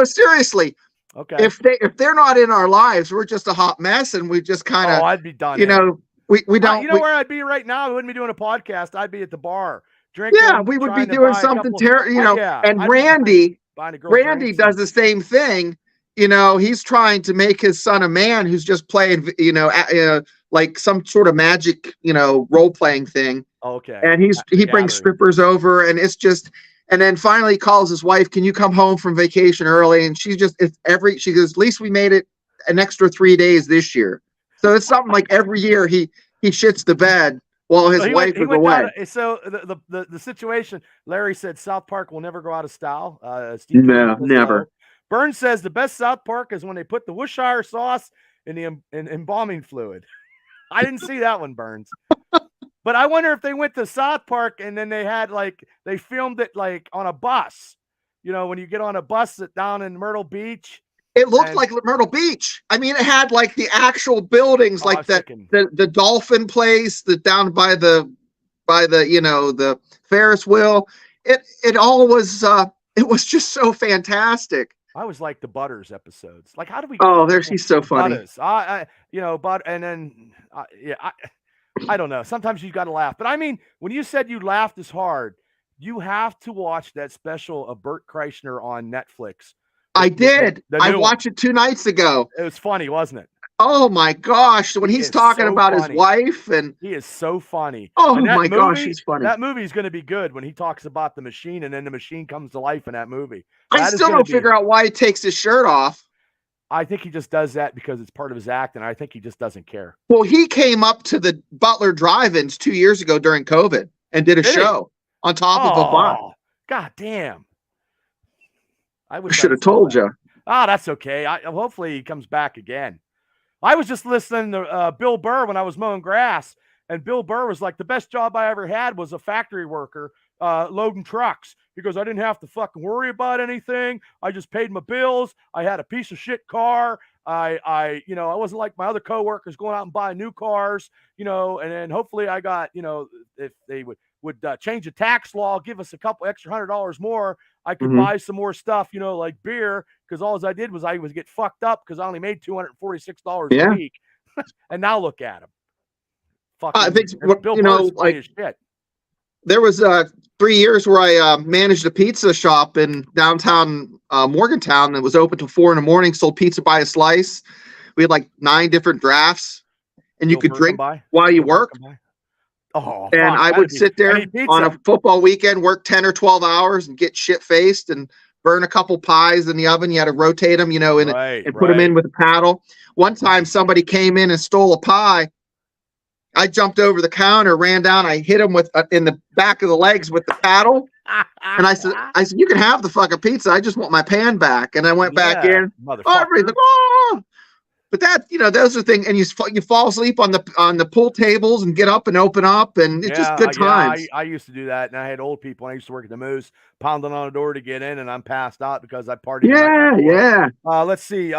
Speaker 2: seriously.
Speaker 1: Okay.
Speaker 2: If they're not in our lives, we're just a hot mess, and we just kind of.
Speaker 1: Oh, I'd be done.
Speaker 2: We don't.
Speaker 1: Where I'd be right now? I wouldn't be doing a podcast. I'd be at the bar drinking.
Speaker 2: Yeah, we would be doing something terrible. And Randy does the same thing. He's trying to make his son a man who's just playing, like some sort of magic, role playing thing.
Speaker 1: Okay.
Speaker 2: And he brings strippers over, and it's just. And then finally he calls his wife, "Can you come home from vacation early?" And she goes, "At least we made it an extra 3 days this year." So it's something like every year he shits the bed while his wife is away.
Speaker 1: So the situation, Larry said South Park will never go out of style.
Speaker 2: No, never.
Speaker 1: Burns says the best South Park is when they put the Worcestershire sauce in the embalming fluid. I didn't see that one, Burns. But I wonder if they went to South Park and then they filmed it like on a bus. When you get on a bus down in Myrtle Beach.
Speaker 2: It looked like Myrtle Beach. I mean, it had like the actual buildings, like the dolphin place, down by the the Ferris wheel. It all was it was just so fantastic.
Speaker 1: I was like the Butters episodes. Like, how do we?
Speaker 2: Oh, she's so funny.
Speaker 1: Butters. And then I don't know. Sometimes you got to laugh. But I mean, when you said you laughed as hard, you have to watch that special of Bert Kreischer on Netflix.
Speaker 2: I did.
Speaker 1: The
Speaker 2: I
Speaker 1: new
Speaker 2: watched it 2 nights ago.
Speaker 1: It was funny, wasn't it?
Speaker 2: Oh my gosh. When he's talking about his wife and
Speaker 1: he is so funny.
Speaker 2: Oh my gosh, he's funny.
Speaker 1: That movie is going to be good when he talks about the machine and then the machine comes to life in that movie.
Speaker 2: I still don't figure out why he takes his shirt off.
Speaker 1: I think he just does that because it's part of his act, and I think he just doesn't care.
Speaker 2: Well, he came up to the Butler Drive-ins 2 years ago during COVID and did a show on top of a bus.
Speaker 1: God damn.
Speaker 2: I should have told you.
Speaker 1: Oh, that's okay. Hopefully he comes back again. I was just listening to Bill Burr when I was mowing grass, and Bill Burr was like, the best job I ever had was a factory worker loading trucks. He goes, I didn't have to fucking worry about anything. I just paid my bills. I had a piece of shit car. I wasn't like my other coworkers going out and buying new cars, and then hopefully I got, if they would change the tax law, give us a couple extra $100 more, I could buy some more stuff, like beer, because all I did was I was get fucked up because I only made $246 a week. And now look at him.
Speaker 2: I think,
Speaker 1: Bill Burr's shit.
Speaker 2: There was 3 years where I managed a pizza shop in downtown Morgantown that was open till 4 a.m, sold pizza by a slice. We had like 9 different drafts, and you could drink while you worked.
Speaker 1: Oh,
Speaker 2: and I would sit there on a football weekend, work 10 or 12 hours and get shit-faced and burn a couple pies in the oven. You had to rotate them, and put them in with a paddle. One time somebody came in and stole a pie. I jumped over the counter, ran down. I hit him with in the back of the legs with the paddle. And I said, you can have the fucking pizza. I just want my pan back. And I went back in. Everybody's like, oh! But that, those are things. And you fall asleep on the pool tables and get up and open up, and it's just good times.
Speaker 1: Yeah, I used to do that, and I had old people. I used to work at the Moose, pounding on the door to get in, and I'm passed out because I partied.
Speaker 2: Yeah.
Speaker 1: Let's see.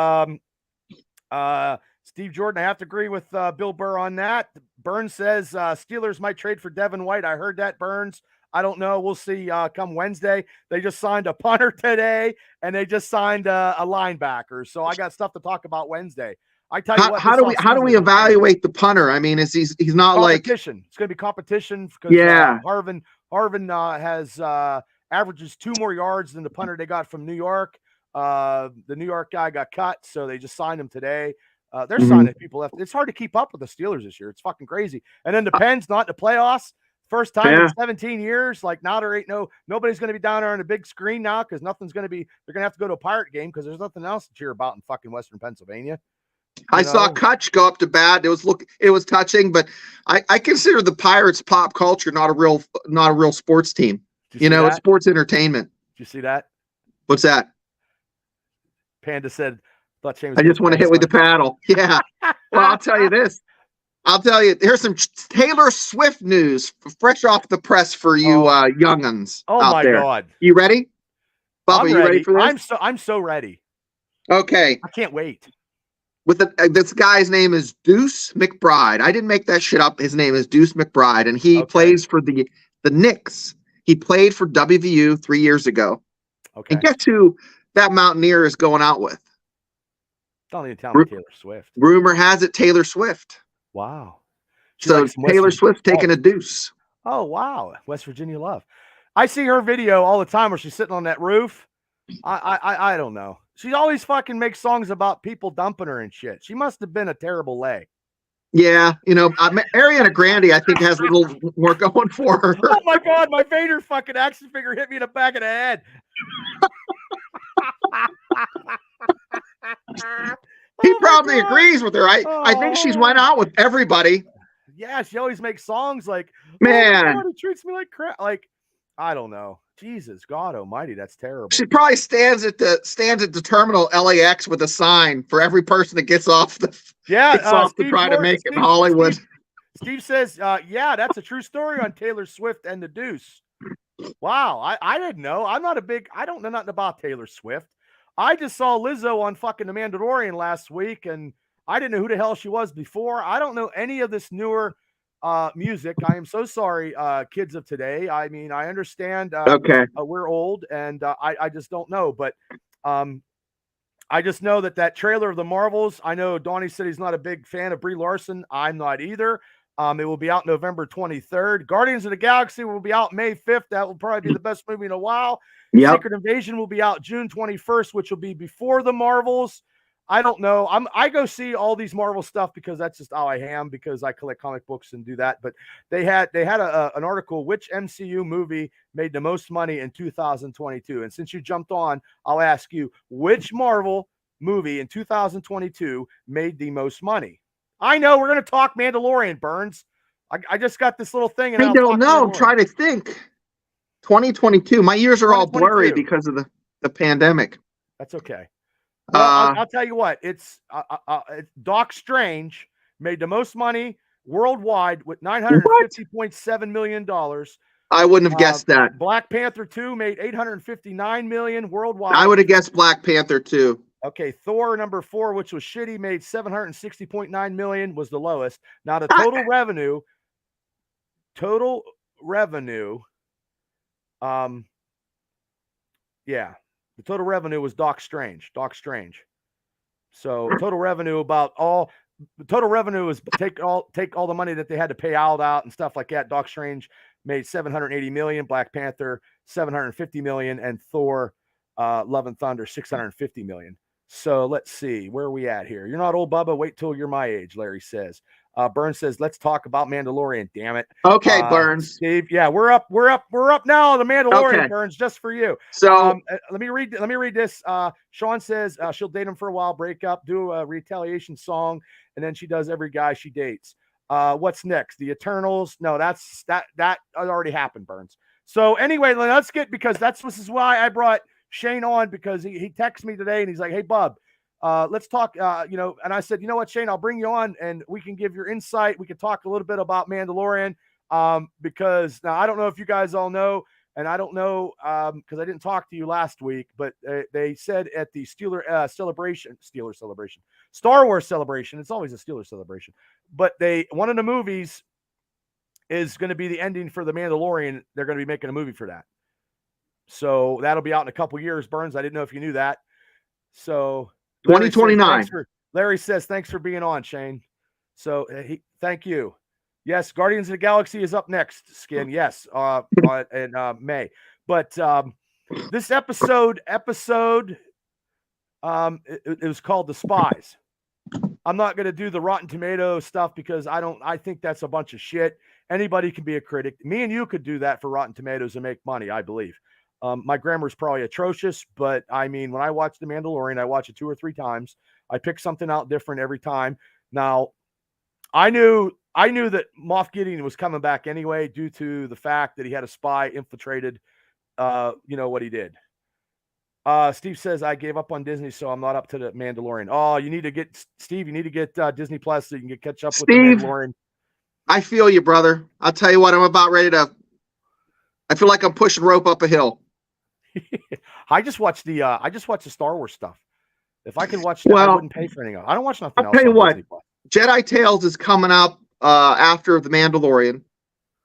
Speaker 1: Steve Jordan, I have to agree with Bill Burr on that. Burns says Steelers might trade for Devin White. I heard that, Burns. I don't know. We'll see come Wednesday. They just signed a punter today, and they just signed a linebacker. So I got stuff to talk about Wednesday. I tell you what.
Speaker 2: How do we evaluate the punter? I mean, he's not
Speaker 1: competition. It's going to be competition because Harvin has averages 2 more yards than the punter they got from New York. The New York guy got cut, so they just signed him today. They're signing people. It's hard to keep up with the Steelers this year. It's fucking crazy. And then the Pens not in the playoffs. First time in 17 years. Like now there ain't nobody's going to be down there on a big screen now because nothing's going to be. They're going to have to go to a Pirate game because there's nothing else to cheer about in fucking Western Pennsylvania.
Speaker 2: I saw Kutch go up to bat. It was touching, but I consider the Pirates pop culture not a real sports team. It's sports entertainment.
Speaker 1: Did you see that?
Speaker 2: What's that?
Speaker 1: Panda said.
Speaker 2: I just want to hit with the paddle. Yeah. Well, I'll tell you this. Here's some Taylor Swift news fresh off the press for you young'uns out there. God. You ready? Bubba, you ready for this?
Speaker 1: I'm so ready.
Speaker 2: Okay.
Speaker 1: I can't wait.
Speaker 2: With this guy's name is Deuce McBride. I didn't make that shit up. His name is Deuce McBride, and he plays for the Knicks. He played for WVU 3 years ago. Okay. And guess who that Mountaineer is going out with?
Speaker 1: Don't even tell me Taylor Swift.
Speaker 2: Rumor has it Taylor Swift.
Speaker 1: Wow.
Speaker 2: So Taylor Swift's taking a deuce.
Speaker 1: Oh, wow. West Virginia love. I see her video all the time where she's sitting on that roof. I don't know. She always fucking makes songs about people dumping her and shit. She must have been a terrible lay.
Speaker 2: Yeah. Ariana Grande, I think, has a little more going for her.
Speaker 1: Oh, my God. My Vader fucking action figure hit me in the back of the head.
Speaker 2: He probably agrees with her. I think she's went out with everybody.
Speaker 1: Yeah, she always makes songs like,
Speaker 2: man,
Speaker 1: he treats me like crap. Like, I don't know. Jesus, God Almighty, that's terrible.
Speaker 2: She probably stands at the terminal LAX with a sign for every person that gets off to try to make it in Hollywood.
Speaker 1: Steve says, yeah, that's a true story on Taylor Swift and the Deuce. Wow, I didn't know. I don't know nothing about Taylor Swift. I just saw Lizzo on fucking The Mandalorian last week, and I didn't know who the hell she was before. I don't know any of this newer music. I am so sorry, kids of today. I mean, I understand we're old, and I just don't know. But I just know that trailer of The Marvels, I know Donnie said he's not a big fan of Brie Larson. I'm not either. It will be out November 23rd. Guardians of the Galaxy will be out May 5th. That will probably be the best movie in a while.
Speaker 2: Yep.
Speaker 1: Secret Invasion will be out June 21st, which will be before the Marvels. I don't know. I go see all these Marvel stuff because that's just how I am, because I collect comic books and do that. But they had an article, which MCU movie made the most money in 2022. And since you jumped on, I'll ask you, which Marvel movie in 2022 made the most money? I know we're going to talk Mandalorian, Burns. I just got this little thing. And
Speaker 2: I don't know. I'm trying to think. 2022. My years are all blurry because of the pandemic.
Speaker 1: That's okay. Well, I'll tell you what. It's Doc Strange made the most money worldwide with $950.7 million.
Speaker 2: I wouldn't have guessed that.
Speaker 1: Black Panther 2 made $859 million worldwide.
Speaker 2: I would have guessed Black Panther 2.
Speaker 1: Okay, Thor number 4, which was shitty, made $760.9 million, was the lowest. Now the total revenue, the total revenue was Doc Strange. So total revenue is take all the money that they had to pay out and stuff like that. Doc Strange made $780 million, Black Panther $750 million, and Thor Love and Thunder $650 million. So let's see, where are we at here? You're not old, Bubba. Wait till you're my age, Larry says. Burns says, let's talk about Mandalorian, damn it.
Speaker 2: Okay, Burns.
Speaker 1: Steve, yeah, we're up now. The Mandalorian, okay. Burns, just for you.
Speaker 2: So
Speaker 1: let me read this. Sean says she'll date him for a while, break up, do a retaliation song, and then she does every guy she dates. What's next? The Eternals? No, that already happened, Burns. So anyway, let's get, because this is why I brought Shane on, because he texted me today and he's like, hey, Bub, let's talk, and I said, you know what, Shane, I'll bring you on and we can give your insight. We can talk a little bit about Mandalorian, because now I don't know if you guys all know, and I don't know, because I didn't talk to you last week, but they said at the Star Wars celebration, it's always a Steelers celebration, but one of the movies is going to be the ending for The Mandalorian. They're going to be making a movie for that. So that'll be out in a couple years, Burns. I didn't know if you knew that. So
Speaker 2: 2029.
Speaker 1: Larry says, thanks for being on, Shane. So thank you. Yes, Guardians of the Galaxy is up next, Skin. Yes, in May. But this episode, it was called The Spies. I'm not going to do the Rotten Tomato stuff because I think that's a bunch of shit. Anybody can be a critic. Me and you could do that for Rotten Tomatoes and make money, I believe. My grammar is probably atrocious, but I mean, when I watch The Mandalorian, I watch it 2 or 3 times. I pick something out different every time. Now, I knew that Moff Gideon was coming back anyway, due to the fact that he had a spy infiltrated, what he did. Steve says, I gave up on Disney, so I'm not up to The Mandalorian. Oh, you need to get Disney Plus so you can catch up with The Mandalorian.
Speaker 2: I feel you, brother. I'll tell you what, I feel like I'm pushing rope up a hill.
Speaker 1: I just watched the Star Wars stuff. If I could watch that, I wouldn't pay for anything else. I don't watch nothing else.
Speaker 2: I'll tell you what, Jedi Tales is coming up after The Mandalorian,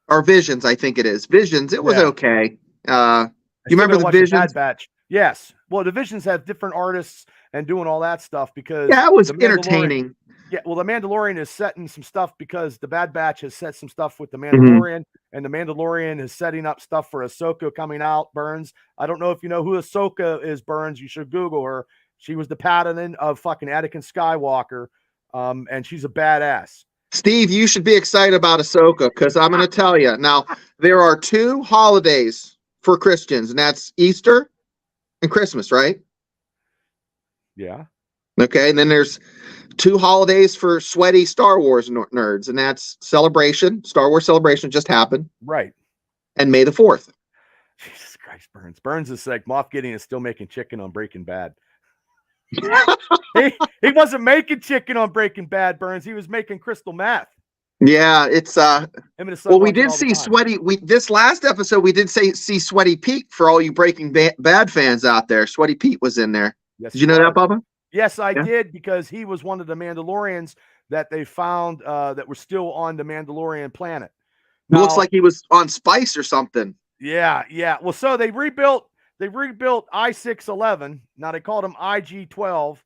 Speaker 2: or Visions, I think it is. Visions, it was okay. You remember the Visions?
Speaker 1: Bad Batch. Yes. Well, the Visions have different artists and doing all that stuff because
Speaker 2: it was entertaining.
Speaker 1: Yeah, well, The Mandalorian is setting some stuff because the Bad Batch has set some stuff with The Mandalorian, and The Mandalorian is setting up stuff for Ahsoka coming out, Burns. I don't know if you know who Ahsoka is, Burns. You should Google her. She was the Padawan of fucking Anakin Skywalker, and she's a badass.
Speaker 2: Steve, you should be excited about Ahsoka because I'm going to tell you. Now, there are 2 holidays for Christians, and that's Easter and Christmas, right?
Speaker 1: Yeah.
Speaker 2: Okay, and then there's 2 holidays for sweaty Star Wars nerds, and that's Celebration. Star Wars Celebration just happened.
Speaker 1: Right.
Speaker 2: And May the 4th.
Speaker 1: Jesus Christ, Burns. Burns is like, Moff Gideon is still making chicken on Breaking Bad. he wasn't making chicken on Breaking Bad, Burns. He was making crystal meth.
Speaker 2: Yeah, it's well, we did see Sweaty. This last episode we did see Sweaty Pete for all you Breaking Bad fans out there. Sweaty Pete was in there.
Speaker 1: Yes,
Speaker 2: did you know that, Bubba?
Speaker 1: Yes, I did, because he was one of the Mandalorians that they found that were still on the Mandalorian planet.
Speaker 2: Now, looks like he was on Spice or something.
Speaker 1: Yeah. Well, so they rebuilt I-611. Now they called him IG-12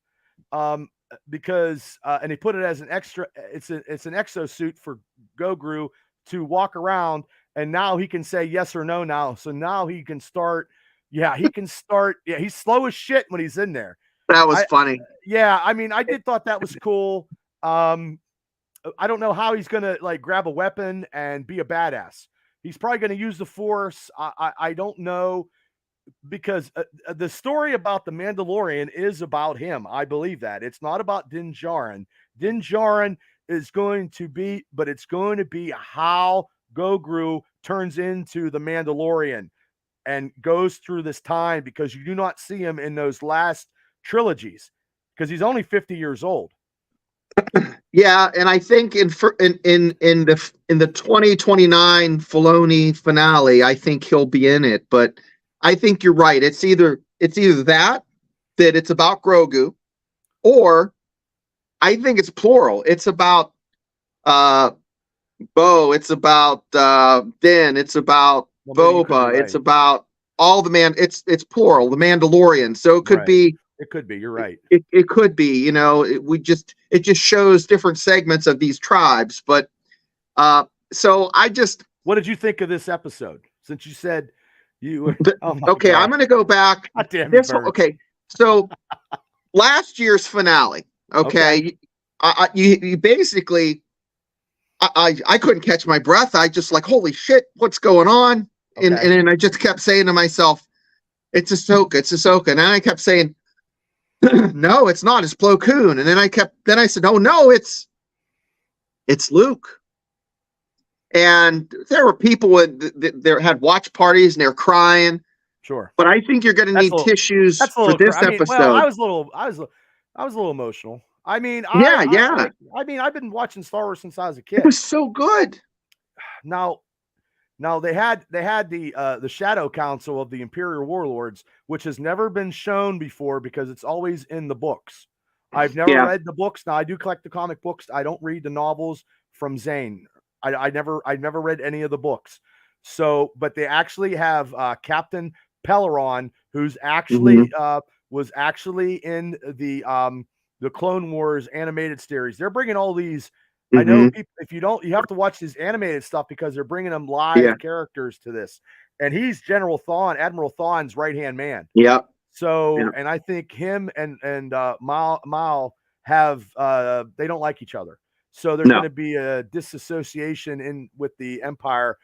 Speaker 1: because and they put it as an extra. It's an exosuit for Goguru to walk around, and now he can say yes or no now. So now he can start. Yeah, he can start. Yeah, he's slow as shit when he's in there.
Speaker 2: That was funny.
Speaker 1: Yeah, I mean, I thought that was cool. I don't know how he's gonna like grab a weapon and be a badass. He's probably gonna use the Force. I don't know, because the story about the Mandalorian is about him. I believe that it's not about Din Djarin. Din Djarin is going to be, but it's going to be how Goguru turns into the Mandalorian and goes through this time, because you do not see him in those last trilogies because he's only 50 years old.
Speaker 2: Yeah, and I think in the 2029 Filoni finale, I think he'll be in it. But I think you're right. It's either that it's about Grogu, or I think it's plural. It's about Bo. It's about Din. It's about Boba. Right. It's about all the It's plural. The Mandalorian. So it could be.
Speaker 1: It could be. You're right.
Speaker 2: It could be. You know, it just shows different segments of these tribes. But so I just.
Speaker 1: What did you think of this episode? Since you said you were. Oh
Speaker 2: okay, God. I'm going to go back.
Speaker 1: God damn it,
Speaker 2: okay, so last year's finale. Okay, you basically. I couldn't catch my breath. I just like, holy shit, what's going on? Okay. And then I just kept saying to myself, it's Ahsoka, it's Ahsoka. And then I kept saying, no, it's not. It's Plo Koon. And then I said, oh no, it's Luke. And there were people that had watch parties and they're crying.
Speaker 1: Sure.
Speaker 2: But I think you're going to need tissues for this episode. Well,
Speaker 1: I was a little emotional. I mean,
Speaker 2: yeah.
Speaker 1: I mean, I've been watching Star Wars since I was a kid.
Speaker 2: It was so good.
Speaker 1: Now they had the Shadow Council of the Imperial Warlords, which has never been shown before because it's always in the books. I've never read the books. Now I do collect the comic books. I don't read the novels from Zane. I never read any of the books. So, but they actually have Captain Peleron, who's actually was actually in the Clone Wars animated series. They're bringing all these. I know people, if you don't, you have to watch this animated stuff because they're bringing them live characters to this. And he's Admiral Thrawn's right-hand man.
Speaker 2: Yeah.
Speaker 1: So, and I think him and Mal have, they don't like each other. So there's going to be a disassociation with the Empire,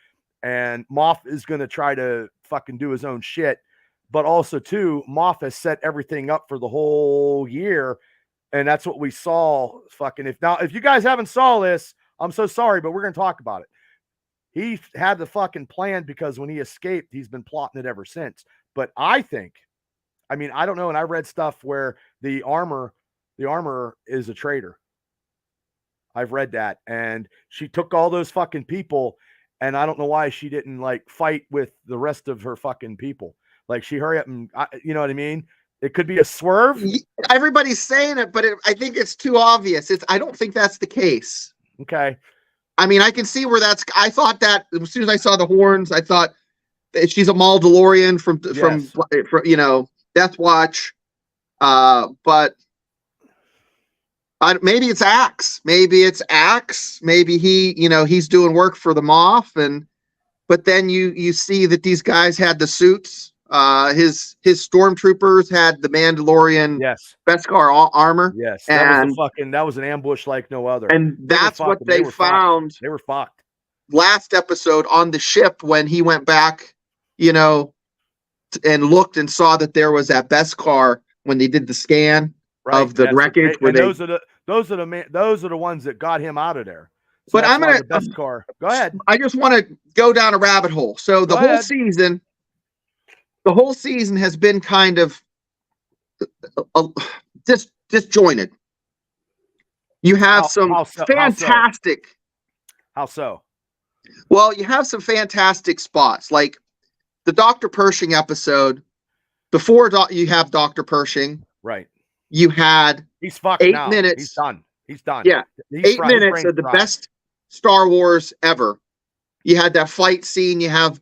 Speaker 1: and Moff is going to try to fucking do his own shit. But also too, Moff has set everything up for the whole year. And that's what we saw. Fucking if you guys haven't saw this, I'm so sorry, but we're going to talk about it. He had the fucking plan because when he escaped, he's been plotting it ever since. But I think, I mean, I don't know. And I read stuff where the armor is a traitor. I've read that. And she took all those fucking people. And I don't know why she didn't like fight with the rest of her fucking people. Like she hurry up and, you know what I mean? It could be a swerve.
Speaker 2: Everybody's saying it, but I think it's too obvious. I don't think that's the case.
Speaker 1: Okay.
Speaker 2: I mean, I can see where I thought that as soon as I saw the horns, I thought that she's a Mandalorian from you know, Death Watch. But maybe it's Axe. Maybe it's Axe. Maybe he's doing work for the Moff, but then you see that these guys had the suits. His stormtroopers had the Mandalorian Beskar armor.
Speaker 1: Yes, that was an ambush like no other.
Speaker 2: And that's what they found.
Speaker 1: They were fucked.
Speaker 2: Last episode on the ship when he went back, and looked and saw that there was that Beskar when they did the scan of the wreckage.
Speaker 1: Those are the ones that got him out of there. So
Speaker 2: but I'm gonna
Speaker 1: Beskar. Go ahead.
Speaker 2: I just want to go down a rabbit hole. So the whole season has been kind of disjointed. You have fantastic.
Speaker 1: How so?
Speaker 2: Well, you have some fantastic spots, like the Dr. Pershing episode. Before you have Dr. Pershing,
Speaker 1: right?
Speaker 2: You had
Speaker 1: he's fucked
Speaker 2: 8
Speaker 1: now.
Speaker 2: minutes.
Speaker 1: He's done.
Speaker 2: Yeah, 8 minutes of the best Star Wars ever. You had that fight scene. You have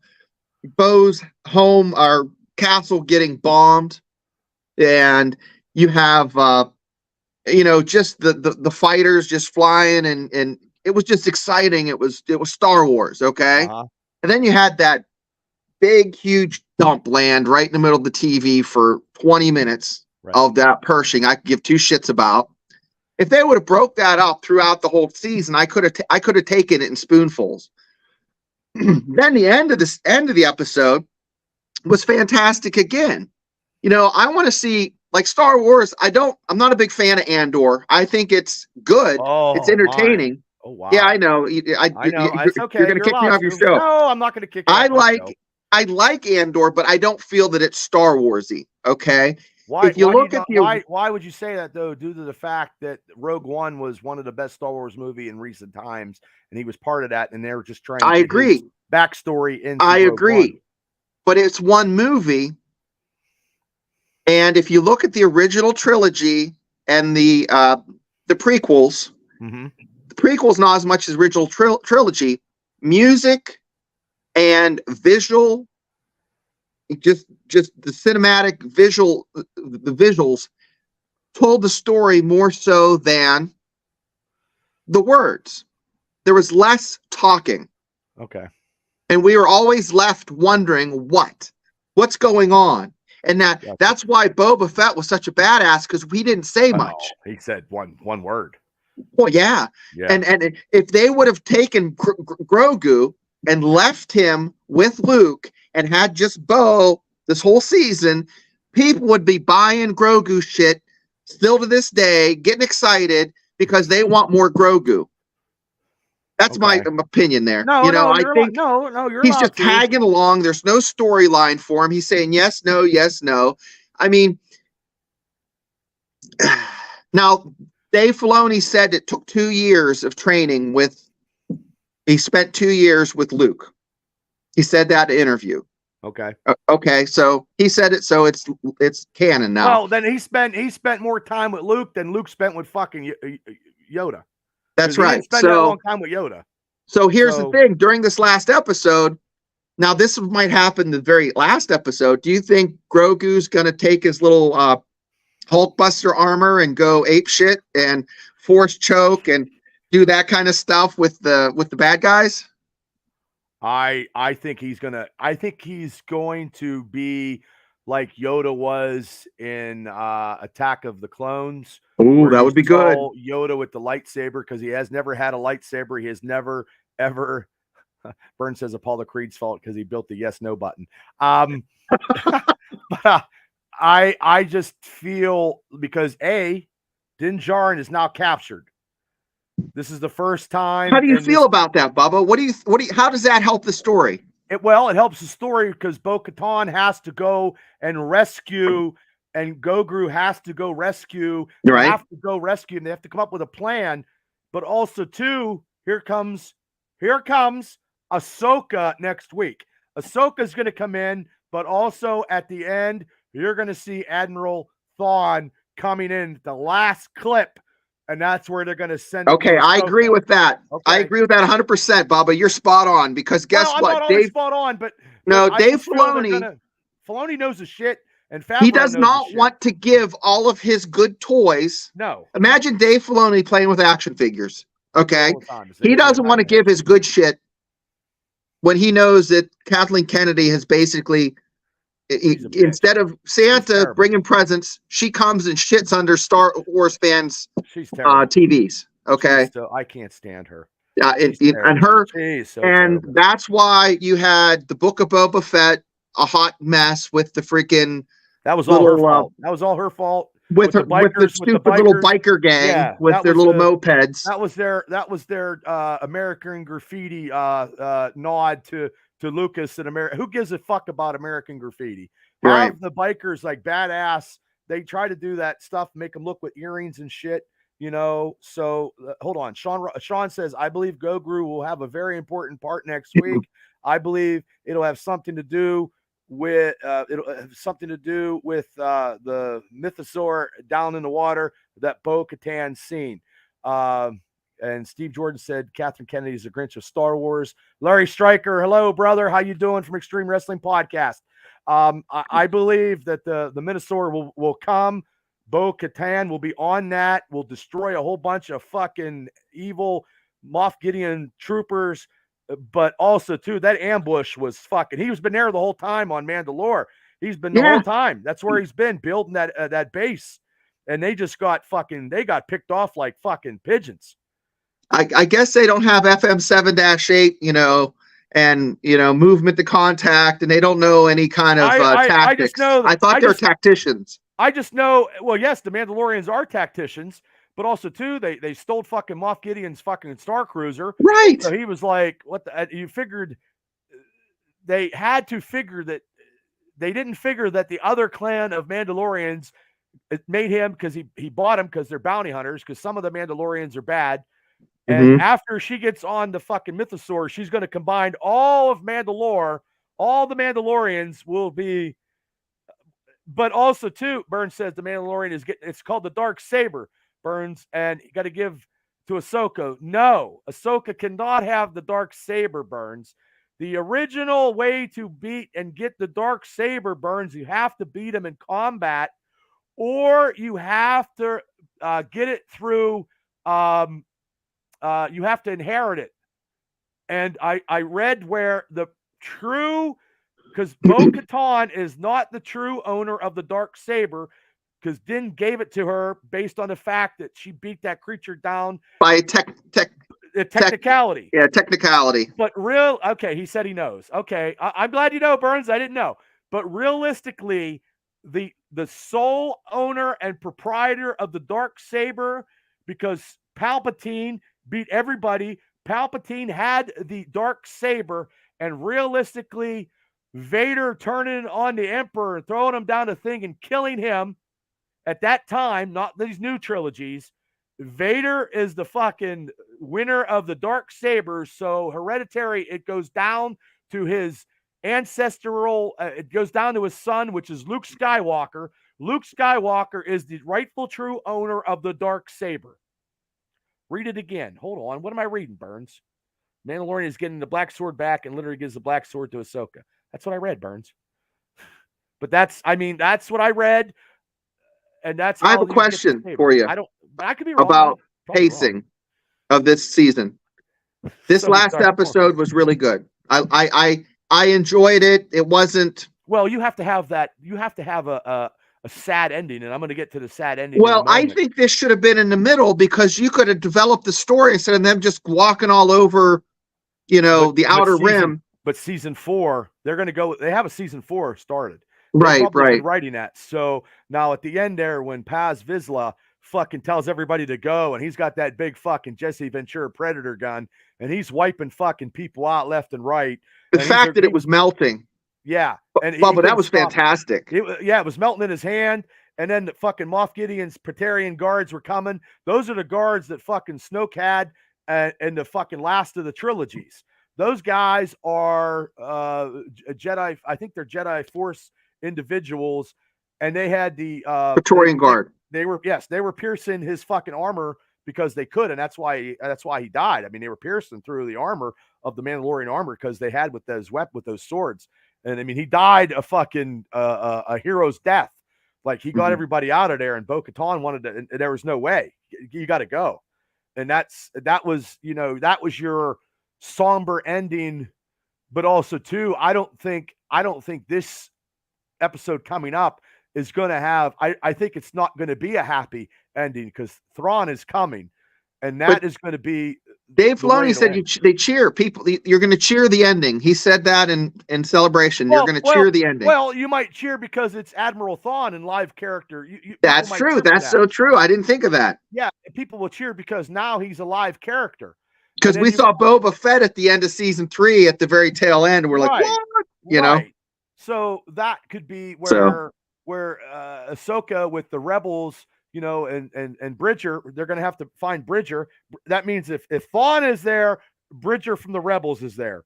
Speaker 2: Bo's home or castle getting bombed, and you have just the fighters just flying and it was just exciting. It was Star Wars, okay? And then you had that big, huge dump land right in the middle of the TV for 20 minutes of that Pershing I could give two shits about. If they would have broke that up throughout the whole season, I could have taken it in spoonfuls. Then the end of the episode was fantastic again. You know, I want to see, like, Star Wars. I'm not a big fan of Andor. I think it's good. It's entertaining.
Speaker 1: My. Oh wow.
Speaker 2: Yeah, I know.
Speaker 1: I know. It's okay.
Speaker 2: You're going to kick me off your show.
Speaker 1: No, I'm not going to kick you off.
Speaker 2: I like Andor, but I don't feel that it's Star Warsy. Okay.
Speaker 1: Why would you say that, though, due to the fact that Rogue One was one of the best Star Wars movie in recent times, and he was part of that, and they were just trying to get his backstory into Rogue One.
Speaker 2: But it's one movie, and if you look at the original trilogy and the prequels, the prequels not as much as original trilogy, music and visual, just the cinematic visual, the visuals told the story more so than the words. There was less talking.
Speaker 1: Okay.
Speaker 2: And we were always left wondering what's going on. And that's why Boba Fett was such a badass, because we didn't say much.
Speaker 1: He said one word.
Speaker 2: Well, yeah. And if they would have taken Grogu and left him with Luke and had just Bo this whole season, people would be buying Grogu shit still to this day, getting excited because they want more Grogu. That's my opinion there. I think he's just tagging along. There's no storyline for him. He's saying yes, no, yes, no. I mean, now Dave Filoni said it took 2 years of training he spent 2 years with Luke. He said that in an interview.
Speaker 1: Okay.
Speaker 2: Okay. So he said it. So it's canon now.
Speaker 1: Well, then he spent more time with Luke than Luke spent with fucking Yoda.
Speaker 2: That's right.
Speaker 1: He spent a long time with Yoda.
Speaker 2: So here's the thing. During this last episode, now this might happen the very last episode. Do you think Grogu's going to take his little Hulkbuster armor and go ape shit and force choke and do that kind of stuff with the bad guys?
Speaker 1: I think he's going to be like Yoda was in Attack of the Clones.
Speaker 2: Ooh, that would be good.
Speaker 1: Yoda with the lightsaber, because he has never had a lightsaber. He has never, ever. Burn says Apollo Creed's fault because he built the yes, no button. But I just feel, because Din Djarin is now captured. This is the first time.
Speaker 2: How do you feel about that, Bubba? How does that help the story?
Speaker 1: It helps the story because Bo-Katan has to go and rescue, and Grogu has to go rescue.
Speaker 2: Right.
Speaker 1: They have to go rescue, and they have to come up with a plan. But also, too, here comes Ahsoka next week. Ahsoka's going to come in, but also at the end, you're going to see Admiral Thrawn coming in the last clip. And that's where they're going to send.
Speaker 2: Okay, I agree with that. Okay. I agree with that 100%, Bubba. You're spot on, because guess what?
Speaker 1: I'm not always spot on, but
Speaker 2: Dave Filoni.
Speaker 1: Filoni knows his shit, and
Speaker 2: he does not want to give all of his good toys.
Speaker 1: No.
Speaker 2: Imagine Dave Filoni playing with action figures. Okay, he doesn't want to give his good shit when he knows that Kathleen Kennedy has basically. Instead of Santa bringing presents, she comes and shits under Star Wars fans' TVs. Okay,
Speaker 1: so I can't stand her.
Speaker 2: That's why you had the Book of Boba Fett, a hot mess with the freaking.
Speaker 1: That was all her fault. That was all her fault.
Speaker 2: With the stupid little biker gang with their little mopeds.
Speaker 1: That was their American Graffiti nod to Lucas and America. Who gives a fuck about American Graffiti? Have the bikers like badass. They try to do that stuff, make them look with earrings and shit, So hold on. Sean says, I believe Grogu will have a very important part next week. I believe it'll have something to do with the mythosaur down in the water that Bo-Katan's seen. And Steve Jordan said Catherine Kennedy is a Grinch of Star Wars. Larry Stryker, hello, brother. How you doing from Extreme Wrestling Podcast? I believe that the Minosaur will come. Bo-Katan will be on that. Will destroy a whole bunch of fucking evil Moff Gideon troopers, but also too that ambush was fucking. He's been there the whole time on Mandalore. He's been the whole time. That's where he's been building that base, and they just got picked off like fucking pigeons.
Speaker 2: I guess they don't have FM 7-8, and movement to contact, and they don't know any kind of tactics. I thought they were tacticians.
Speaker 1: I just know. Well, yes, the Mandalorians are tacticians. But also, too, they stole fucking Moff Gideon's fucking Star Cruiser.
Speaker 2: Right.
Speaker 1: So he was like, what the, you figured they had to figure that they didn't figure that the other clan of Mandalorians made him because he bought them because they're bounty hunters, because some of the Mandalorians are bad. And after she gets on the fucking mythosaur, she's going to combine all of Mandalore. All the Mandalorians will be, but also, too, Burns says the Mandalorian it's called the Dark Saber. Burns, and you got to give to Ahsoka. No, Ahsoka cannot have the Dark Saber, Burns. The original way to beat and get the Dark Saber, Burns, you have to beat him in combat, or you have to get it through, you have to inherit it. And I read where the true, because Bo-Katan is not the true owner of the Dark Saber, because Din gave it to her based on the fact that she beat that creature down
Speaker 2: by
Speaker 1: technicality.
Speaker 2: Technicality.
Speaker 1: But okay, he said he knows. Okay, I'm glad you know, Burns. I didn't know. But realistically, the sole owner and proprietor of the Dark Saber, because Palpatine beat everybody, Palpatine had the Dark Saber, and realistically, Vader turning on the Emperor, throwing him down the thing and killing him. At that time, not these new trilogies, Vader is the fucking winner of the Dark Saber. So hereditary, it goes down to his ancestral, it goes down to his son, which is Luke Skywalker. Luke Skywalker is the rightful true owner of the Dark Saber. Read it again. Hold on. What am I reading, Burns? Mandalorian is getting the black sword back and literally gives the black sword to Ahsoka. That's what I read, Burns. But that's what I read. And that's.
Speaker 2: I have a question for you.
Speaker 1: I could be wrong
Speaker 2: about pacing of this season. This last episode was really good. I enjoyed it. It wasn't.
Speaker 1: Well, you have to have that. You have to have a sad ending, and I'm going to get to the sad ending.
Speaker 2: Well, I think this should have been in the middle, because you could have developed the story instead of them just walking all over, the outer rim.
Speaker 1: But season 4, they're going to go. They have a season 4 started.
Speaker 2: Right.
Speaker 1: Writing that. So now at the end there, when Paz Vizsla fucking tells everybody to go, and he's got that big fucking Jesse Ventura Predator gun, and he's wiping fucking people out left and right.
Speaker 2: The fact that it was melting.
Speaker 1: Yeah. And
Speaker 2: but that was fantastic.
Speaker 1: It was melting in his hand. And then the fucking Moff Gideon's Praetorian guards were coming. Those are the guards that fucking Snoke had in the fucking last of the trilogies. Those guys are Jedi. I think they're Jedi Force individuals, and they had the
Speaker 2: Praetorian Guard.
Speaker 1: They were piercing his fucking armor because they could, and that's why he died. I mean, they were piercing through the armor of the Mandalorian armor because they had with those swords. And I mean, he died a fucking a hero's death. Like, he got everybody out of there, and Bo-Katan wanted to, and there was no way. You got to go. And that was your somber ending. But also too, I don't think this episode coming up is going to have, I think it's not going to be a happy ending, because Thrawn is coming, and that is going to be.
Speaker 2: Dave Filoni said they cheer people. You're going to cheer the ending. He said that in Celebration. You're going to cheer the ending.
Speaker 1: Well, you might cheer because it's Admiral Thrawn in live character.
Speaker 2: That's true. That's so true. I didn't think of that.
Speaker 1: Yeah, people will cheer because now he's a live character.
Speaker 2: Because we saw Boba Fett at the end of season 3 at the very tail end. And we're like, what? You know?
Speaker 1: So that could be where Ahsoka with the rebels, and Bridger, they're going to have to find Bridger. That means if Thrawn is there, Bridger from the rebels is there.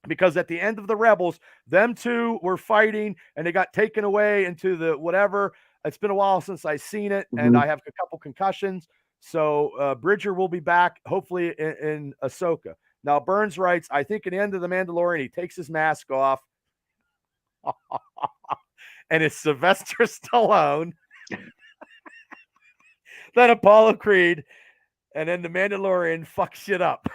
Speaker 1: Because at the end of the rebels, them two were fighting and they got taken away into the whatever. It's been a while since I've seen it, and I have a couple concussions. So Bridger will be back, hopefully, in Ahsoka. Now, Burns writes, I think at the end of The Mandalorian, he takes his mask off. And it's Sylvester Stallone. Then Apollo Creed. and then the Mandalorian fucks shit up.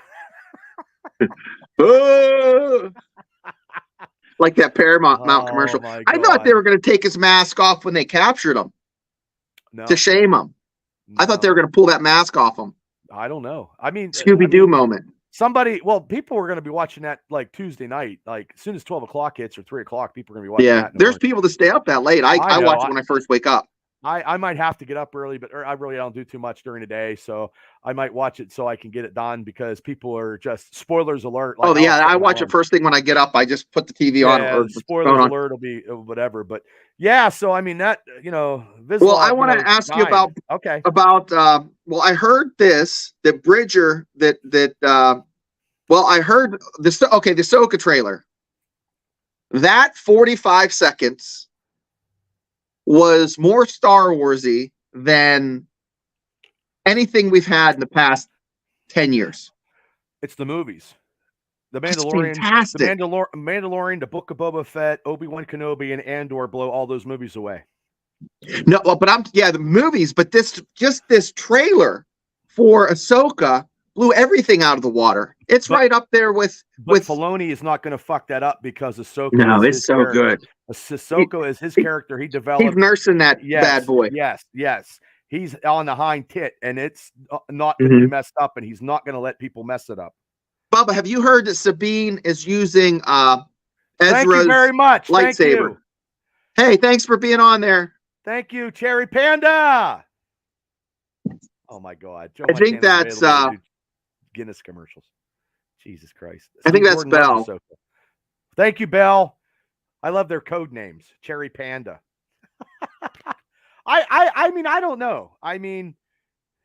Speaker 2: Like that Paramount commercial. I thought they were going to take his mask off when they captured him to shame him. I thought they were going to pull that mask off him.
Speaker 1: I don't know. I mean,
Speaker 2: Scooby-Doo moment.
Speaker 1: People were going to be watching that like Tuesday night. Like as soon as 12 o'clock hits or 3 o'clock, people are going to be watching that.
Speaker 2: Yeah, there's people that stay up that late. I watch it when I first wake up.
Speaker 1: I might have to get up early, but I really don't do too much during the day. So I might watch it so I can get it done because people are just spoilers alert.
Speaker 2: Like, I watch it first thing when I get up. I just put the TV on. Or
Speaker 1: spoilers alert will be whatever. But yeah, so I mean that, Vizsla,
Speaker 2: well, I want to ask you about I heard that Bridger I heard this. Okay, the Ahsoka trailer. That 45 seconds was more Star Warsy than anything we've had in the past 10 years.
Speaker 1: It's the movies. The Mandalorian, Mandalorian, the Book of Boba Fett, Obi-Wan Kenobi, and Andor blow all those movies away.
Speaker 2: No, but the movies, but this trailer for Ahsoka blew everything out of the water. It's right up there with
Speaker 1: Filoni is not going to fuck that up because Ahsoka.
Speaker 2: No, it's so good.
Speaker 1: Ahsoka is his character. He developed.
Speaker 2: He's nursing that bad boy.
Speaker 1: Yes. He's on the hind tit, and it's not going to be messed up, and he's not going to let people mess it up.
Speaker 2: Bubba, have you heard that Sabine is using Ezra's
Speaker 1: Thank you very much.
Speaker 2: lightsaber? Hey, thanks for being on there.
Speaker 1: Thank you, Cherry Panda. Oh my God!
Speaker 2: I think that's
Speaker 1: Guinness commercials. Jesus Christ!
Speaker 2: I think that's Belle.
Speaker 1: Thank you, Belle. I love their code names. Cherry Panda. I mean, I don't know. I mean,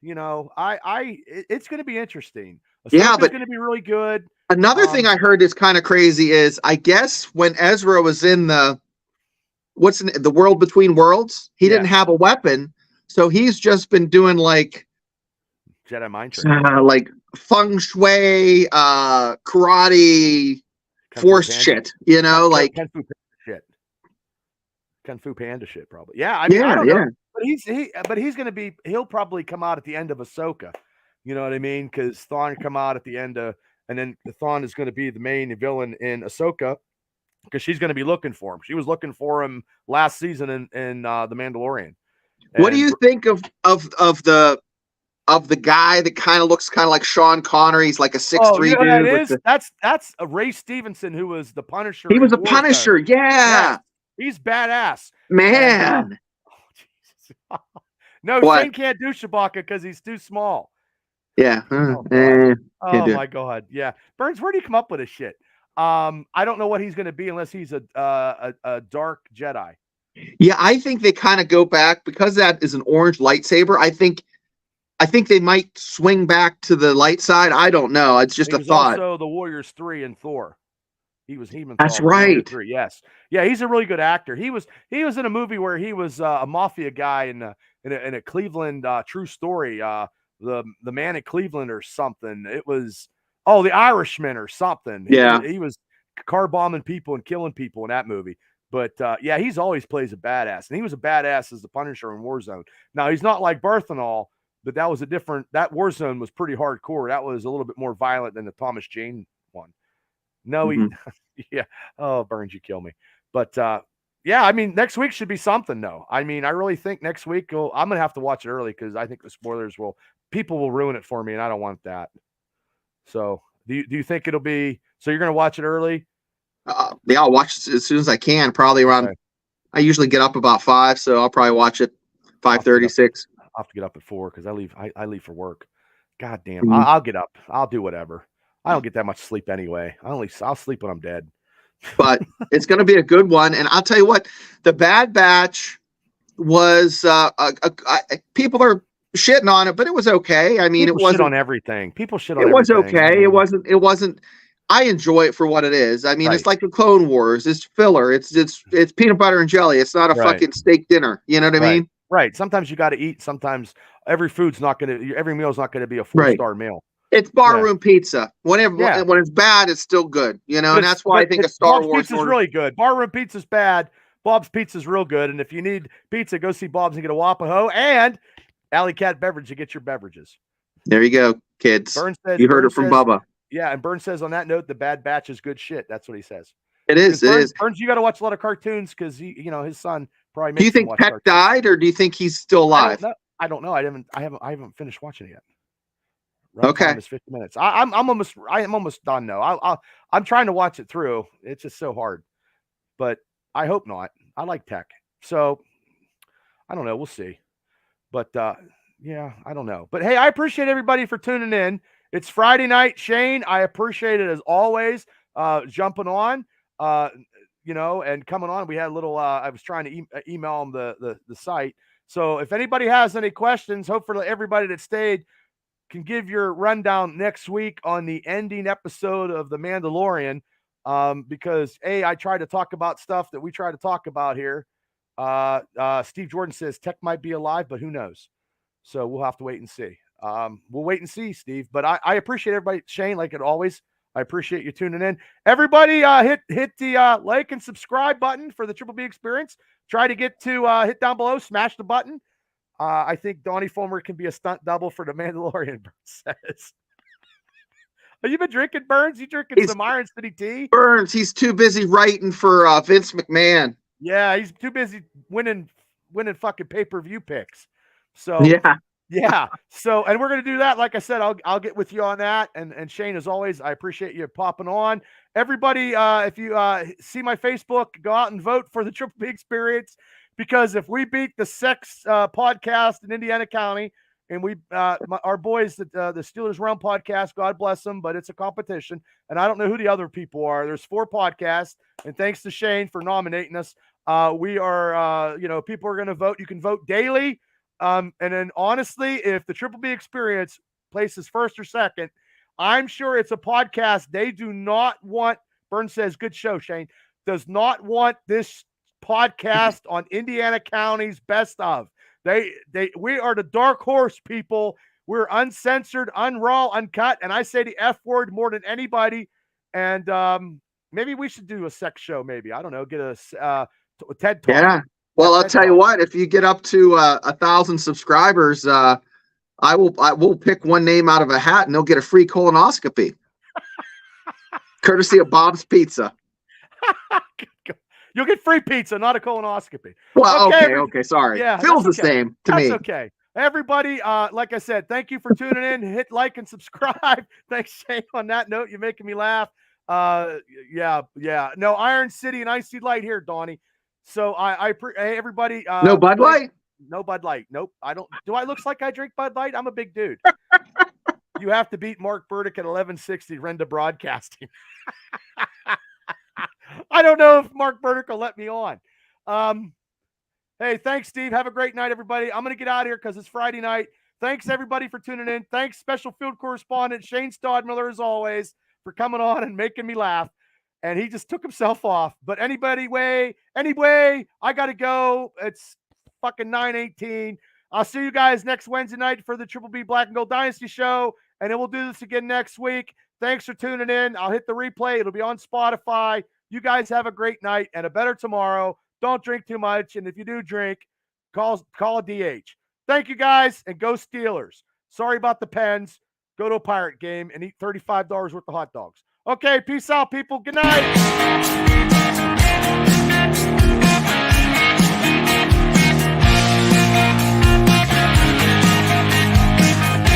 Speaker 1: it's going to be interesting. Ahsoka's but going to be really good.
Speaker 2: Another thing I heard is kind of crazy is I guess when Ezra was in the world between worlds, he didn't have a weapon, so he's just been doing like
Speaker 1: Jedi mind training,
Speaker 2: like feng shui, karate, force shit. Like
Speaker 1: Kung Fu Panda shit, probably. Yeah, I mean, I don't know. But he'll probably come out at the end of Ahsoka. You know what I mean? Because Thrawn come out at the end of, and then Thrawn is going to be the main villain in Ahsoka because she's going to be looking for him. She was looking for him last season in The Mandalorian.
Speaker 2: What do you think of the guy that kind of looks like Sean Connery? He's like a 6'3" dude.
Speaker 1: That's Ray Stevenson, who was the Punisher.
Speaker 2: He was a Punisher. Yeah.
Speaker 1: He's badass.
Speaker 2: Man.
Speaker 1: And, no, Shane can't do Chewbacca because he's too small.
Speaker 2: Yeah.
Speaker 1: Oh my God. Yeah. Burns, where do you come up with this shit? I don't know what he's going to be unless he's a dark Jedi.
Speaker 2: Yeah, I think they kind of go back because that is an orange lightsaber. I think they might swing back to the light side. I don't know. It's just a thought.
Speaker 1: Also, the Warriors 3 and Thor. He was Heman.
Speaker 2: That's right.
Speaker 1: Yes. Yeah, he's a really good actor. He was in a movie where he was a mafia guy in a Cleveland true story. The Man in Cleveland or something. It was The Irishman or something.
Speaker 2: Yeah.
Speaker 1: He was car bombing people and killing people in that movie. But he's always plays a badass, and he was a badass as the Punisher in Warzone. Now he's not like Berthenol, but that Warzone was pretty hardcore. That was a little bit more violent than the Thomas Jane one. No, yeah. Oh, Burns, you kill me. But I mean, next week should be something, though. I mean, I really think next week I'm gonna have to watch it early because I think the spoilers people will ruin it for me, and I don't want that. So, do you think it'll be? So you're gonna watch it early?
Speaker 2: Yeah, I'll watch it as soon as I can. Probably around. Okay. I usually get up about 5, so I'll probably watch it 5:30, 6.
Speaker 1: I'll have to get up at 4 because I leave for work. God damn, I'll get up. I'll do whatever. I don't get that much sleep anyway. I'll sleep when I'm dead.
Speaker 2: But it's going to be a good one, and I'll tell you what, the Bad Batch was people are shitting on it, but it was okay. I mean,
Speaker 1: people
Speaker 2: it wasn't
Speaker 1: shit on everything. People shit on everything.
Speaker 2: It was okay. It wasn't. I enjoy it for what it is. I mean, It's like the Clone Wars. It's filler. It's peanut butter and jelly. It's not a fucking steak dinner. You know what I mean?
Speaker 1: Right. Sometimes you got to eat. Sometimes every meal is not going to be a 4-star meal.
Speaker 2: It's barroom pizza. When it's bad, it's still good. And that's why I think a Star Wars
Speaker 1: pizza is really good. Barroom pizza's bad. Bob's Pizza's real good. And if you need pizza, go see Bob's and get a Wapaho and Alley Cat Beverage to get your beverages.
Speaker 2: There you go, kids. You heard it from Bubba.
Speaker 1: Yeah, and Burns says on that note, the Bad Batch is good shit. That's what he says.
Speaker 2: It is.
Speaker 1: Burns, you got to watch a lot of cartoons because his son probably makes.
Speaker 2: Do you think Peck died, or do you think he's still alive?
Speaker 1: I don't know. I haven't finished watching it yet.
Speaker 2: Okay,
Speaker 1: it's 50 minutes. I'm almost done though. I'm trying to watch it through. It's just so hard, but I hope not. I like tech, so I don't know. We'll see, but yeah, I don't know. But hey, I appreciate everybody for tuning in. It's Friday night, Shane. I appreciate it as always. Jumping on, and coming on. We had a little. I was trying to email them the site. So if anybody has any questions, hopefully everybody that stayed can give your rundown next week on the ending episode of The Mandalorian. Because I try to talk about stuff that we try to talk about here. Steve Jordan says tech might be alive, but who knows? So we'll have to wait and see. We'll wait and see, Steve. But I appreciate everybody, Shane, like it always. I appreciate you tuning in. Everybody, hit the like and subscribe button for the Triple B Experience. Try to get to hit down below, smash the button. I think Donnie Fulmer can be a stunt double for the Mandalorian, Burns says. Have you been drinking, Burns? You drinking some Iron City tea?
Speaker 2: Burns, he's too busy writing for Vince McMahon.
Speaker 1: Yeah, he's too busy winning fucking pay-per-view picks. So yeah. So, and we're gonna do that. Like I said, I'll get with you on that. And Shane, as always, I appreciate you popping on. Everybody, if you see my Facebook, go out and vote for the Triple B Experience. Because if we beat the Sex podcast in Indiana County, and we our boys, the Steelers Realm podcast, God bless them, but it's a competition, and I don't know who the other people are. There's 4 podcasts, and thanks to Shane for nominating us. We are, people are going to vote. You can vote daily, and then honestly, if the Triple B Experience places first or second, I'm sure it's a podcast they do not want. Burns says, "Good show, Shane." Does not want this podcast on Indiana County's best of. We are the dark horse, people. We're uncensored, unraw, uncut, and I say the F word more than anybody. And maybe we should do a sex show. Maybe, I don't know, get a TED Talk.
Speaker 2: Yeah. Well, I'll tell you what. If you get up to 1,000 subscribers, I will pick one name out of a hat, and they'll get a free colonoscopy, courtesy of Bob's Pizza.
Speaker 1: You'll get free pizza, not a colonoscopy.
Speaker 2: Well, okay, sorry. Yeah, feels the same to me.
Speaker 1: That's okay. Everybody, like I said, thank you for tuning in. Hit like and subscribe. Thanks, Shane. On that note, you're making me laugh. Yeah. No, Iron City and Icy Light here, Donnie. So hey, everybody.
Speaker 2: No Bud Light?
Speaker 1: No Bud Light. Nope. I don't. Do I look like I drink Bud Light? I'm a big dude. You have to beat Mark Burdick at 1160 Renda Broadcasting. I don't know if Mark Burdick will let me on. Hey, thanks, Steve. Have a great night, everybody. I'm going to get out of here because it's Friday night. Thanks, everybody, for tuning in. Thanks, special field correspondent Shane Stadtmiller, as always, for coming on and making me laugh. And he just took himself off. But anyway, I got to go. It's fucking 9:18. I'll see you guys next Wednesday night for the Triple B Black and Gold Dynasty show. And then we'll do this again next week. Thanks for tuning in. I'll hit the replay. It'll be on Spotify. You guys have a great night and a better tomorrow. Don't drink too much. And if you do drink, call a DH. Thank you, guys, and go Steelers. Sorry about the Pens. Go to a Pirate game and eat $35 worth of hot dogs. Okay, peace out, people. Good night.